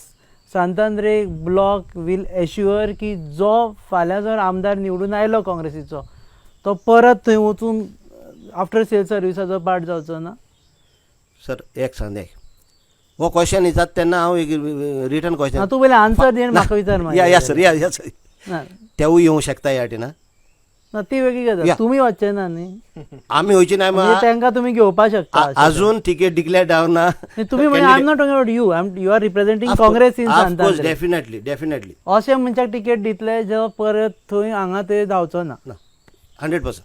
सांतांद्रे ब्लॉक वील एश्युअर की जो फाल्यां जर आमदार निवडून आयलो काँग्रेसीचो तो परत थंय वचून आफ्टर सेल सर्विसाचो पार्ट जावचो ना? सर एक सांग हो क्वेश्चन येतात तेन्ना हांव एक रिटर्न क्वेश्चन तूं पयलीं आन्सर दी आनी म्हाका विचार या सर या सर तेवूय येवंक शकता ह्या वाटेन. ना ती वेगळी गजाल, तुमी वचचे ना न्ही, आमी वयची ना. तांकां तुमी घेवपाक शकता. अजून तिकेट डिक्लेअर जावना. तुमी म्हणजे I am not talking about you are representing Congress in Santandre. Definitely अशे मनशाक तिकेट दितले जो परत थंय हांगा ते जावचो ना. 100%.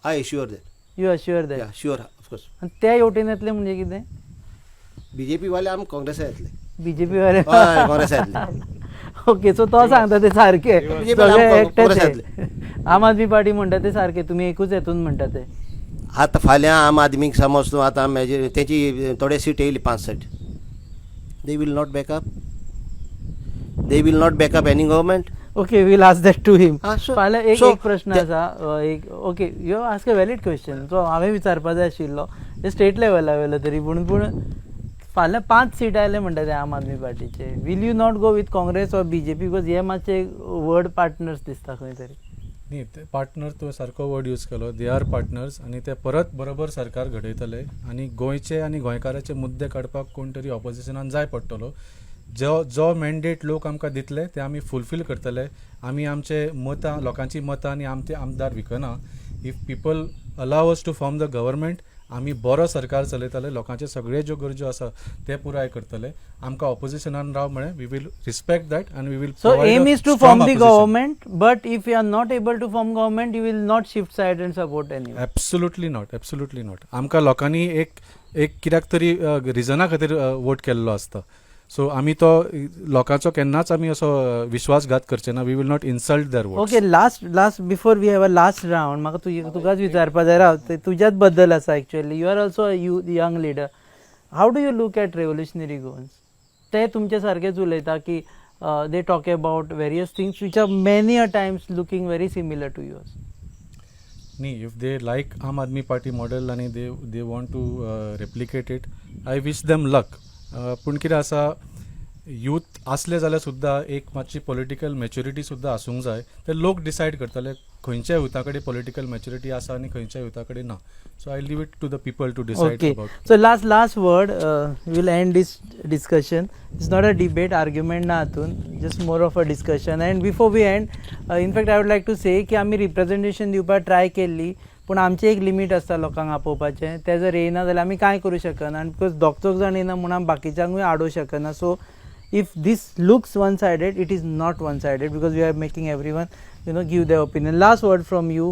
I एश्युअर that. You assure that? Sure of course. आनी ते हेवटेन येतले म्हणजे कितें? बीजेपी वाले आमी काँग्रेसा येतले. बीजेपी वाले काँग्रेसा येतले. ओके, सो तो सांगता ते सारखे सगळे एकटेच. आम आदमी पार्टी म्हणटा ते सारखे, तुम्ही एकूच येतून म्हणटा ते. आता फाल्यां आम आदमीक समज तूं आतां तेची थोडे सीट येयली 5 seat. They will not backup any government. Okay, will ask that to him. so- फाल्यां एक so एक प्रश्न आसा. Okay, you ask a valid question. So हांवें विचारपाक जाय आशिल्लो स्टेट लेवला वयलो तरी, पूण फाल्यां 5 सीट आयले म्हणटा ते आम आदमी पार्टीचे. Will you not go with Congress or BJP? Because हे मातशे वर्ड पार्टनर्स दिसता खंय तरी. न्ही, ते पार्टनर तुवें सारको वर्ड यूज केलो. दे आर पार्टनर्स आनी ते परत बरोबर सरकार घडयतले आनी गोंयचे आनी गोंयकाराचे मुद्दे काडपाक कोण तरी ऑपोजिशनान जाय पडटलो. जो मॅन्डेट लोक आमकां दितले ते आमी फुलफील करतले. आमी आमचे मतां, लोकांची मतां आनी आमचे आमदार विकना. If people allow us to form the government आमी बरो सरकार चलयतले, लोकांचे सगळे ज्यो गरजो आसा ते पुराय करतले. आमकां ऑपोजिशनान राव म्हळें, we will respect that and we will. So aim is to form the government, but if you are not able to form government, you will not shift side and support anyone. Absolutely not. आमकां लोकांनी एक कित्याक तरी रिजना खातीर vote केल्लो आसता. So आमी तो लोकांचो केन्नाच आमी असो विश्वासघात करचे ना. We will not insult their votes. Okay, last before we have a last round, म्हाका तुकाच विचारपा जाय राव, तुज्याच बद्दल आसा actually. You are also a young leader. How do you look at revolutionary Goans? ते तुमचे सारकेच उलयता की they talk about various things which are many a times looking very similar to yours. न्ही, if they like Aam Aadmi party model आनी they want to replicate it, I wish them luck. पूण कितें आसा, यूथ आसले जाल्यार सुद्दां एक मातशी पॉलिटिकल मॅच्युरिटी सुद्दां आसूंक जाय. ते लोक डिसायड करतले खंयच्या युथा कडेन पॉलिटिकल मॅच्युरिटी आसा आनी खंयच्या युथा कडेन ना. So I leave it to the people to decide Okay, about. so last word. We'll end this discussion. It's not a debate, argument ना हातून, just more of a discussion. And before we end, in fact I would like to say की आमी representation दिवपाक try केल्ली, पूण आमचें एक limit आसता लोकांक आपोवपाचें. ते जर येयना जाल्यार आमी कांय करूं शकना. आनी बिकॉज दोग जाण येयना म्हणून आमी बाकीच्यांकूय आडोवंक शकना. So if this looks one-sided, it is not one-sided, because we are making everyone give their opinion. Last word from you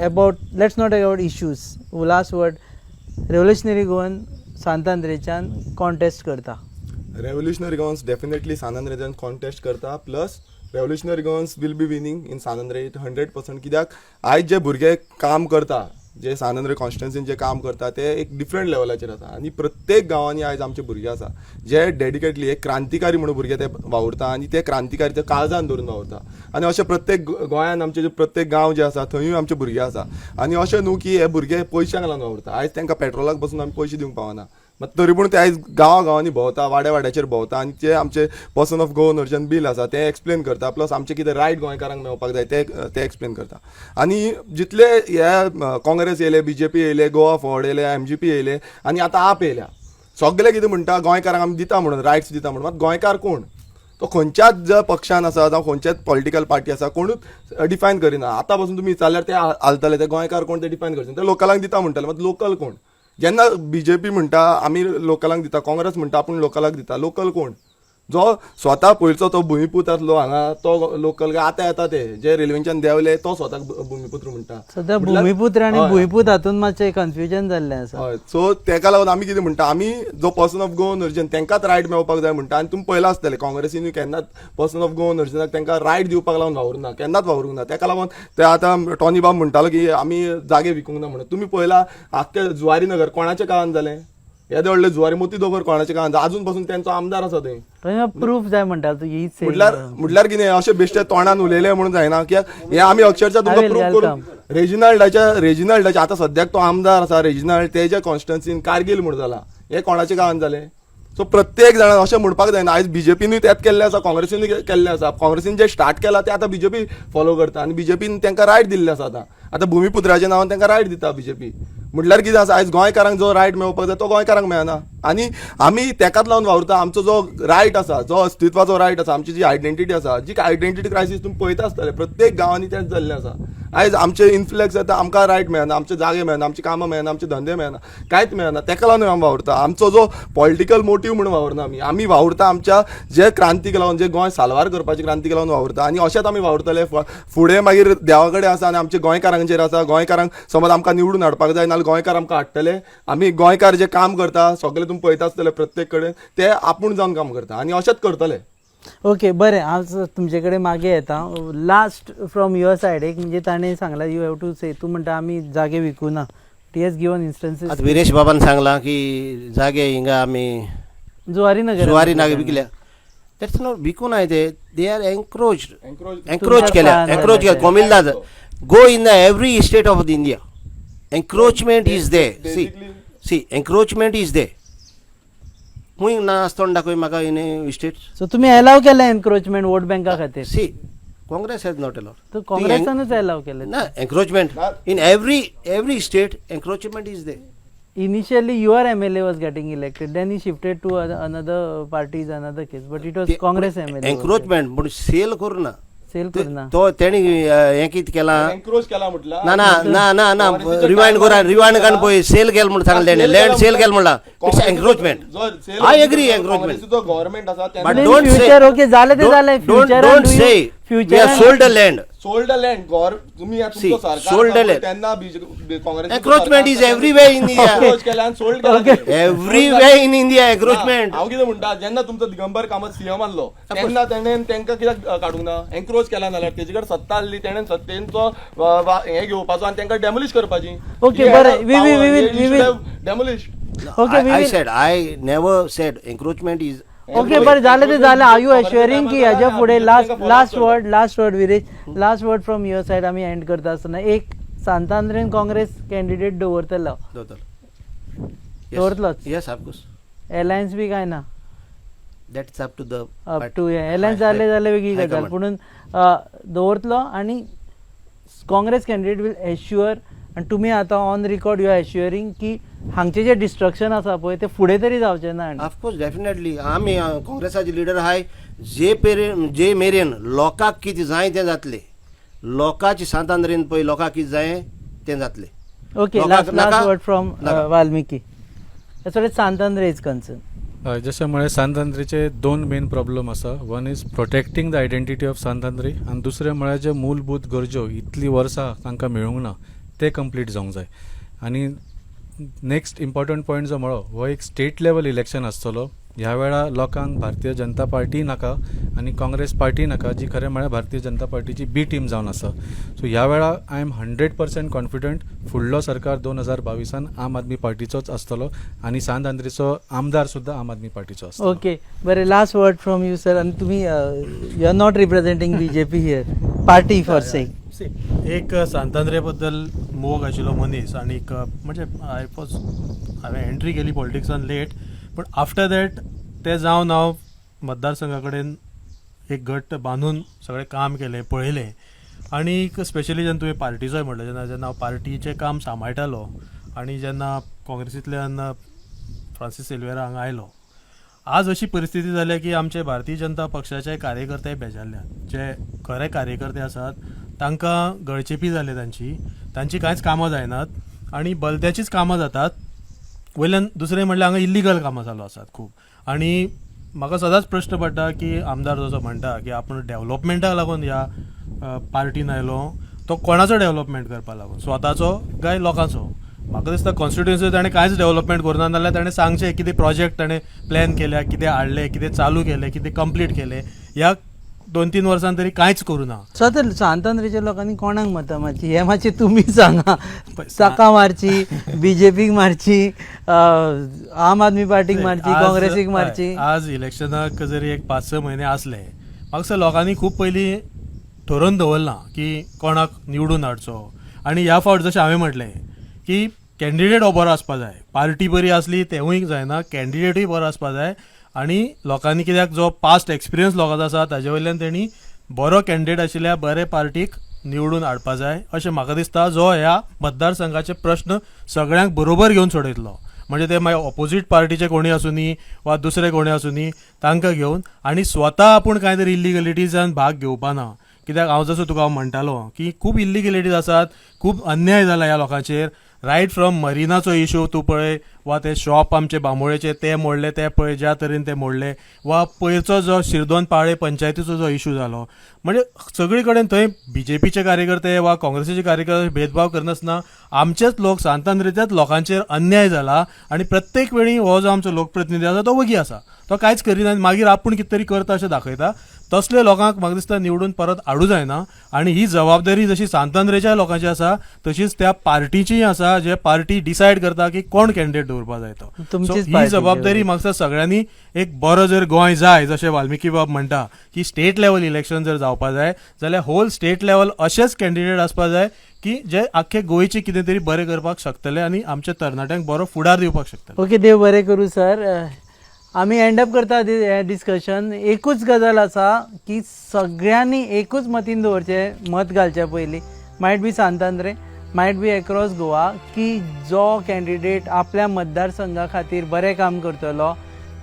about, let's not talk about issues. Last word, revolutionary Goan सांतांद्रेच्यान contest करता. Revolutionary Goans definitely सांतांद्रेच्यान contest करता. Plus revolutionary Goans will be winning in Santandre 100%. कित्याक आयज जे भुरगे काम करता जे सांद्रे कॉन्स्टिट्युन्सीन जे काम करता ते एक डिफरंट लेवलाचेर आसा आनी प्रत्येक गांवांनी आयज आमचे भुरगे आसा जे डेडिकेटली एक क्रांतिकारी म्हणून भुरगे ते वावुरता आनी ते क्रांतिकारी ते काळजान धरून वावुरता आनी अशें प्रत्येक गोंयान आमचे जे प्रत्येक गांव जे आसा थंयूय आमचे भुरगे आसा आनी अशें न्हू की हे भुरगे पयशांक लागून वावुरता आयज तांकां पेट्रोलाक बसून आमी पयशे दिवंक पावना मात तरी पूण ते आयज गांवांनी भोंवता वाड्याचेर भोंवता आनी ते आमचे पर्सन ऑफ गव्हर्नरचें बील आसा तें एक्सप्लेन करता प्लस आमचे कितें रायट गोंयकारांक मेळपाक जाय ते एक्सप्लेन करता आनी जितले हे काँग्रेस येयले BJP येयले गोवा फॉर्ड येयले MGP येयले आनी आतां आप येयल्या सगळे कितें म्हणटा गोंयकारांक आमी दिता म्हणून रायट्स दिता म्हणून मात गोंयकार कोण तो खंयच्याच ज्या पक्षान आसा जावं खंयच्याच पॉलिटिकल पार्टी आसा कोणूच डिफायन करिना आतां पासून तुमी विचारल्यार ते हालतले ते गोंयकार कोण ते डिफायन करचे ते लोकलांक दिता म्हणटाले मात लोकल कोण जेन्ना BJP म्हणटा आमी लोकलांक दिता काँग्रेस म्हणटा आपूण लोकलांक दिता लोकल कोण जो स्वता पयलीचो तो भुमिपूत आसलो हांगा तो लोकल काय आतां येता ते जे रेल्वेच्यान देंवले तो स्वताक भुमिपुत्र म्हणटा सध्या भूमिपुत्र आणि भुईपूत हातून मातशें कन्फ्युजन जाल्लें आसा हय सो तेका लागून आमी कितें म्हणटा आमी जो पर्सन ऑफ गव्हर्नरजन तांकांच रायट मेळपाक जाय म्हणटा आनी तुमी पयला आसतले काँग्रेसीन केन्नाच पर्सन ऑफ गव्हर्नरजनाक तांकां रायट दिवपाक लागून वावरूंक ना केन्नाच वावरूंक ना तेका लागून ते आतां टॉनी बाब म्हणटालो की आमी जागे विकूंक ना म्हणून तुमी पयला आख्खे जुवारी नगर कोणाच्या काळान जालें येदे व्हडले जुवारी मोती दोगर कोणाच्या काळान अजून पासून त्यांचो आमदार आसा थंय प्रूफ जाय म्हणटा तू हीच म्हटल्यार कितें अशें बेश्टे तोंडान उलयले म्हणून जायना कित्याक हे आमी अक्षरशः तुमकां प्रूफ करून रेजिनाल्डाच्या आतां सद्याक तो आमदार आसा रेजिनाल्ड तेच्या कॉन्स्टिट्युन्सीन कारगिल म्हणून जाला हे कोणाच्या गांवांत जालें सो प्रत्येक जाणां अशें म्हणपाक जायना आयज BJPनूय तेंच केल्लें आसा काँग्रेसीनूय केल्लें आसा काँग्रेसीन जे स्टार्ट केलां तें आतां BJP फॉलो करता आनी BJPन तांकां रायट दिल्लें आसा आतां भुमिपुत्राच्या नांवान तांकां रायट दिता BJP म्हटल्यार कितें आसा आयज गोंयकारांक जो रायट मेळपाक जाय तो गोंयकारांक मेळना आनी आमी तेकाच लागून वावुरता आमचो जो रायट आसा जो अस्तित्वाचो रायट आसा आमची जी आयडेंटिटी आसा जी आयडेंटिटी क्रायसीस तुमी पळयता आसतले प्रत्येक गांवांनी तेंच जाल्लें आसा आयज आमचे इन्फ्लॅक्स येता आमकां रायट मेळना आमचे जागे मेळना आमची कामां मेळना आमचे धंदे मेळना कांयच मेळना तेका लागून आमी वावुरता आमचो जो पॉलिटिकल मोटीव म्हणून वावरना आमी वावुरता आमच्या जे क्रांतीक लागून जे गोंय साल्वार करपाची क्रांतीक लागून वावुरता आनी अशेंच आमी वावुरतले फुडें मागीर देवा कडेन आसा आनी आमच्या गोंयकारांचेर आसा गोंयकारांक समज आमकां निवडून हाडपाक जाय नाल्यार गोंयकार आमकां हाडटले आमी गोंयकार जे काम करता सगळे तुमी पळयता आसतले प्रत्येक कडेन ते आपूण जावन काम करता आनी अशेंच करतले ओके बरें हांव तुमचे कडेन मागे येता लास्ट फ्रॉम युअर सायड एक म्हणजे ताणें सांगलां यू हॅव टू से तूं म्हणटा आमी जागे विकूना टी हॅज गिवन इन्स्टन्सीस आतां विरेश बाबान सांगलां की जागे हिंगा आमी जुवारी नगर विकल्या दॅट्स नॉट विकून आय दे आर एन्क्रोच केल्या कोमिलदाद go in the every state of the India encroachment is they see encroachment is they खूंय ना आसतोन दाखय म्हाका इन स्टेट सो तुमी अलाव केलें एन्क्रोचमेंट वोट बँका खातीर see Congress has not allowed तो काँग्रेसानूच अलाव केलें ना encroachment in every state encroachment is they Initially, your MLA was getting elected. Then he shifted to another party's another case. But it was Congress MLA. Encroachment, but sale करना. Sale करना. तो तेणी हे कित केला? एन्क्रोच केला म्हटला. ना. रिवाइंड करून पळय सेल केल म्हणून सांगले तेणी. लँड सेल केल म्हणला. It's encroachment. I agree encroachment. जो गव्हर्नमेंट आसा But don't say. Okay, झाले ते झाले. Don't say. We have sold the land. Sold the land तुम्ही तुमचं सरकार त्यांना Congress encroachment is everywhere in India केला आणि सोल्ड केला एव्हरीवेअर इन इंडिया एन्क्रोचमेंट हांव कितें म्हणटा जेन्ना तुमचो दिगंबर कामत सीएम आसलो तेन्ना तेणेन तांकां कित्याक काडूंक ना एन्क्रोच केला नाल्यार तेजे कडेन सत्ता आसली तेणेन सत्तेचो हे घेवपाचो आनी तांकां डेमोलिश करपाची ओके बरें we will demolish okay I never said encroachment is okay बरें जालें ते जालें आर यू एश्युअरिंग की हाज्या फुडें last word Viresh last word from your side आमी एंड करता आसतना एक सांतांद्रेन काँग्रेस कॅन्डिडेट दवरतलो दवरतलोच yes of course alliance be काय ना that's up to the up to alliance जाले जाल्यार वेगळी गजाल पुणून दवरतलो आनी काँग्रेस कॅन्डिडेट वील एश्युअर आनी तुमी आतां ऑन रिकॉर्ड यू आर एश्युअरिंग की हांगचे जे डिस्ट्रक्शन आसा पळय ते फुडें तरी जावचें ना ऑफकोर्स डेफिनेटली आमी काँग्रेसाचे लिडर आहाय जे मेरेन लोकांक कितें जाय तें जातलें लोकांचे सांतांद्रेन पळय लोकांक कितें जाय तें जातलें okay last word from Valmiki as far as Santandre is concern जशें म्हळें सांतांद्रेचे दोन मेन प्रॉब्लम आसा one is protecting the identity of Santandre आनी दुसरें म्हळ्यार जे मूलभूत गरजो इतलीं वर्सां तांकां मेळूंक ना ते कंप्लीट जावंक जाय आनी नेक्स्ट इम्पॉर्टंट पॉयंट जो म्हळो हो एक स्टेट लेवल इलेक्शन आसतलो ह्या वेळा लोकांक भारतीय जनता पार्टी नाका आनी काँग्रेस पार्टी नाका, जी खरें म्हळ्यार भारतीय जनता पार्टीची बी टीम जावन आसा. सो ह्या वेळा आय एम 100% कॉन्फिडंट फुडलो सरकार 2022 आम आदमी पार्टीचोच आसतलो आनी सांत आंद्रेचो आमदार सुद्धा आम आदमी पार्टीचो आसतलो. ओके बरें, last word from you sir. आणि तुम्ही you are not representing BJP here, party for sake. एक सांतांद्रे बद्दल मोग आशिल्लो मनीस आनी म्हणजे हांवें एंट्री केली पॉलिटिक्सान लेट, पण आफ्टर दॅट ते जावन हांव मतदारसंघा कडेन एक गट बांदून सगळें काम केलें, पळयलें. आनी स्पेशली जेन्ना तुवें पार्टीचोय म्हणलें, जेन्ना हांव पार्टीचें काम सांबाळटालो आनी जेन्ना काँग्रेसींतल्यान फ्रांसीस सिल्वेरा हांगा आयलो, आज अशी परिस्थिती जाल्या की आमचे भारतीय जनता पक्षाचे कार्यकर्ते बेजारल्यात. जे खरे कार्यकर्ते आसात तांकां गळचेपी जाले, तांची कांयच कामां जायनात आनी बलद्याचीच कामां जातात. वयल्यान दुसरें म्हणल्यार हांगा इल्लिगल कामां चालू आसात खूब. आनी म्हाका सदांच प्रश्न पडटा की आमदार जसो म्हणटा की आपूण डेव्हलपमेंटाक लागून ह्या पार्टीन आयलो, तो कोणाचो डेव्हलपमेंट करपाक लागून, स्वताचो काय लोकांचो? म्हाका दिसता कॉन्स्टिट्युएन्सी ताणें कांयच डेव्हलपमेंट करूना, नाजाल्यार ताणें सांगचें कितें प्रोजेक्ट ताणें प्लॅन केल्या, कितें हाडले, कितें चालू केलें, कितें कंप्लीट केलें. ह्या 2-3 वर्सां तरी कांयच करूना. सो आतां सांत आंद्रेच्या लोकांनी कोणाक मतां मारची हें मातशें तुमी सांगा. चाका मारची, बीजेपीक मारची, आम आदमी पार्टीक मारची, काँग्रेसीक मारची? आज इलेक्शनाक जरी एक 5-6 म्हयने आसले, म्हाका दिसता लोकांनी खूब पयलीं ठरोवन दवरलां की कोणाक निवडून हाडचो. आनी ह्या फावट जशें हांवें म्हटलें की कॅन्डिडेट हो बरो आसपा जाय, पार्टी बरी आसली तेवूय जायना, कॅन्डिडेटूय बरो आसपा जाय. आनी लोकांनी कित्याक जो पास्ट एक्सपिरियन्स लोकांचो आसा ताजे वयल्यान तेणी बरो कॅन्डिडेट आशिल्ल्या बरे पार्टीक निवडून हाडपा जाय अशें म्हाका दिसता, जो ह्या मतदारसंघाचे प्रश्न सगळ्यांक बरोबर घेवन सोडयतलो. म्हणजे ते मागीर ऑपोजीट पार्टीचे कोणी आसूनी वा दुसरे कोणी आसूनी तांकां घेवन, आनी स्वता आपूण कांय तरी इल्लिगलिटीजान भाग घेवपाना. कित्याक हांव जसो तुका म्हणटालो की खूब इल्लिगलिटीज आसात, खूब अन्याय जाला ह्या लोकांचेर. रायट फ्रॉम मरिनाचो इशू तूं पळय, वा ते शॉप आमचे बांबोळेचे ते मोडले ते पळय, ज्या तरेन ते मोडले, वा पयरचो जो शिरदोन पाळे पंचायतीचो जो इशू जालो, म्हणजे सगळे कडेन थंय बीजेपीचे कार्यकर्ते वा काँग्रेसीचे कार्यकर्ते भेदभाव करनासतना आमचेच लोक सांत आंद्रेच्याच लोकांचेर अन्याय जाला. आनी प्रत्येक वेळी हो जो आमचो लोकप्रतिनिधी आसा तो वगी आसा, तो कांयच करिना, मागीर आपूण कितें तरी करता अशें दाखयता. तसले लोकांक म्हाका दिसता निवडून परत हाडूं जायना. आनी ही जबाबदारी जशी सांत आंद्रेच्या लोकांची आसा तशीच त्या पार्टीची आसा, जे पार्टी डिसायड करता की कोण कॅन्डिडेट दवरपा जाय तो. ही जबाबदारी म्हाका दिसता सगळ्यांनी एक बरो जर गोंय जाय, जशें वाल्मिकी बाब म्हणटा की स्टेट लेवल इलेक्शन जर जावपा जाय जाल्यार होल स्टेट लेवल अशेच कॅन्डिडेट आसपा जाय की जे आख्खे गोंयचे कितें तरी बरें करपाक शकतले आनी आमच्या तरणाट्यांक बरो फुडार दिवपाक शकतले. ओके, देव बरें करूं सर. आमी एंड अप करता हें डिस्कशन. एकूच गजाल आसा की सगळ्यांनी एकूच मतीन दवरचें, मत घालच्या पयलीं, मायट बी सांत आंद्रे, मायट बी अक्रॉस गोवा, की जो कॅन्डिडेट आपल्या मतदारसंघा खातीर बरें काम करतलो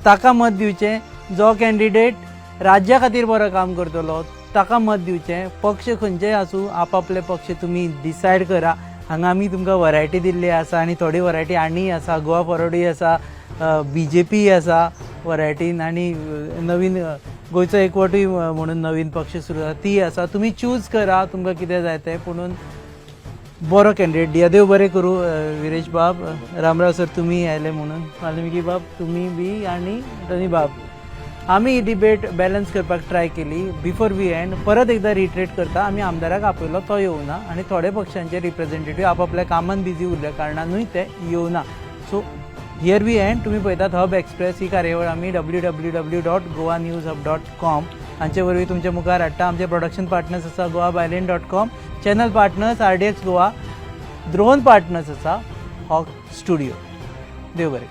ताका मत दिवचें. जो कॅन्डिडेट राज्या खातीर बरें काम करतलो ताका मत दिवचें. पक्ष खंयचेय आसूं, आपआपले पक्ष तुमी डिसायड करा. हांगा आमी तुमकां वरायटी दिल्ली आसा आनी थोडी वरायटी आनी आसा. गोवा फॉरवर्डूय आसा, बीजेपी आसा वरायटीन, आनी नवीन गोंयचो एकवटूय म्हणून नवीन पक्ष सुरू आसा ती आसा. तुमी चूज करा तुमकां कितें जाय तें, पुणून बरो कॅन्डिडेट दिया. देव बरें करूं. विरेश बाब, रामराव सर तुमी आयले म्हणून, वाल्मिकी बाब तुमी बी, आनी धनी बाब. आमी ही डिबेट बॅलन्स करपाक ट्राय केली. बिफोर वी एंड परत एकदां रिट्रेट करता, आमी आमदाराक आपयलो तो येवना, आनी थोडे पक्षांचे रिप्रेझेंटेटीव आपापल्या कामान बिजी उरल्या कारणानूय ते येवना. So here we end. तुम्ही पळयतात हब एक्सप्रेस. ही कार्यावळ आमी www.goaNewsHub.com हांचे वरवीं तुमच्या मुखार हाडटा. आमचे प्रोडक्शन पार्टनर्स आसा goabailin.com, channel partners RDX Goa, drone partners आसा हॉक स्टुडिओ. देव बरें.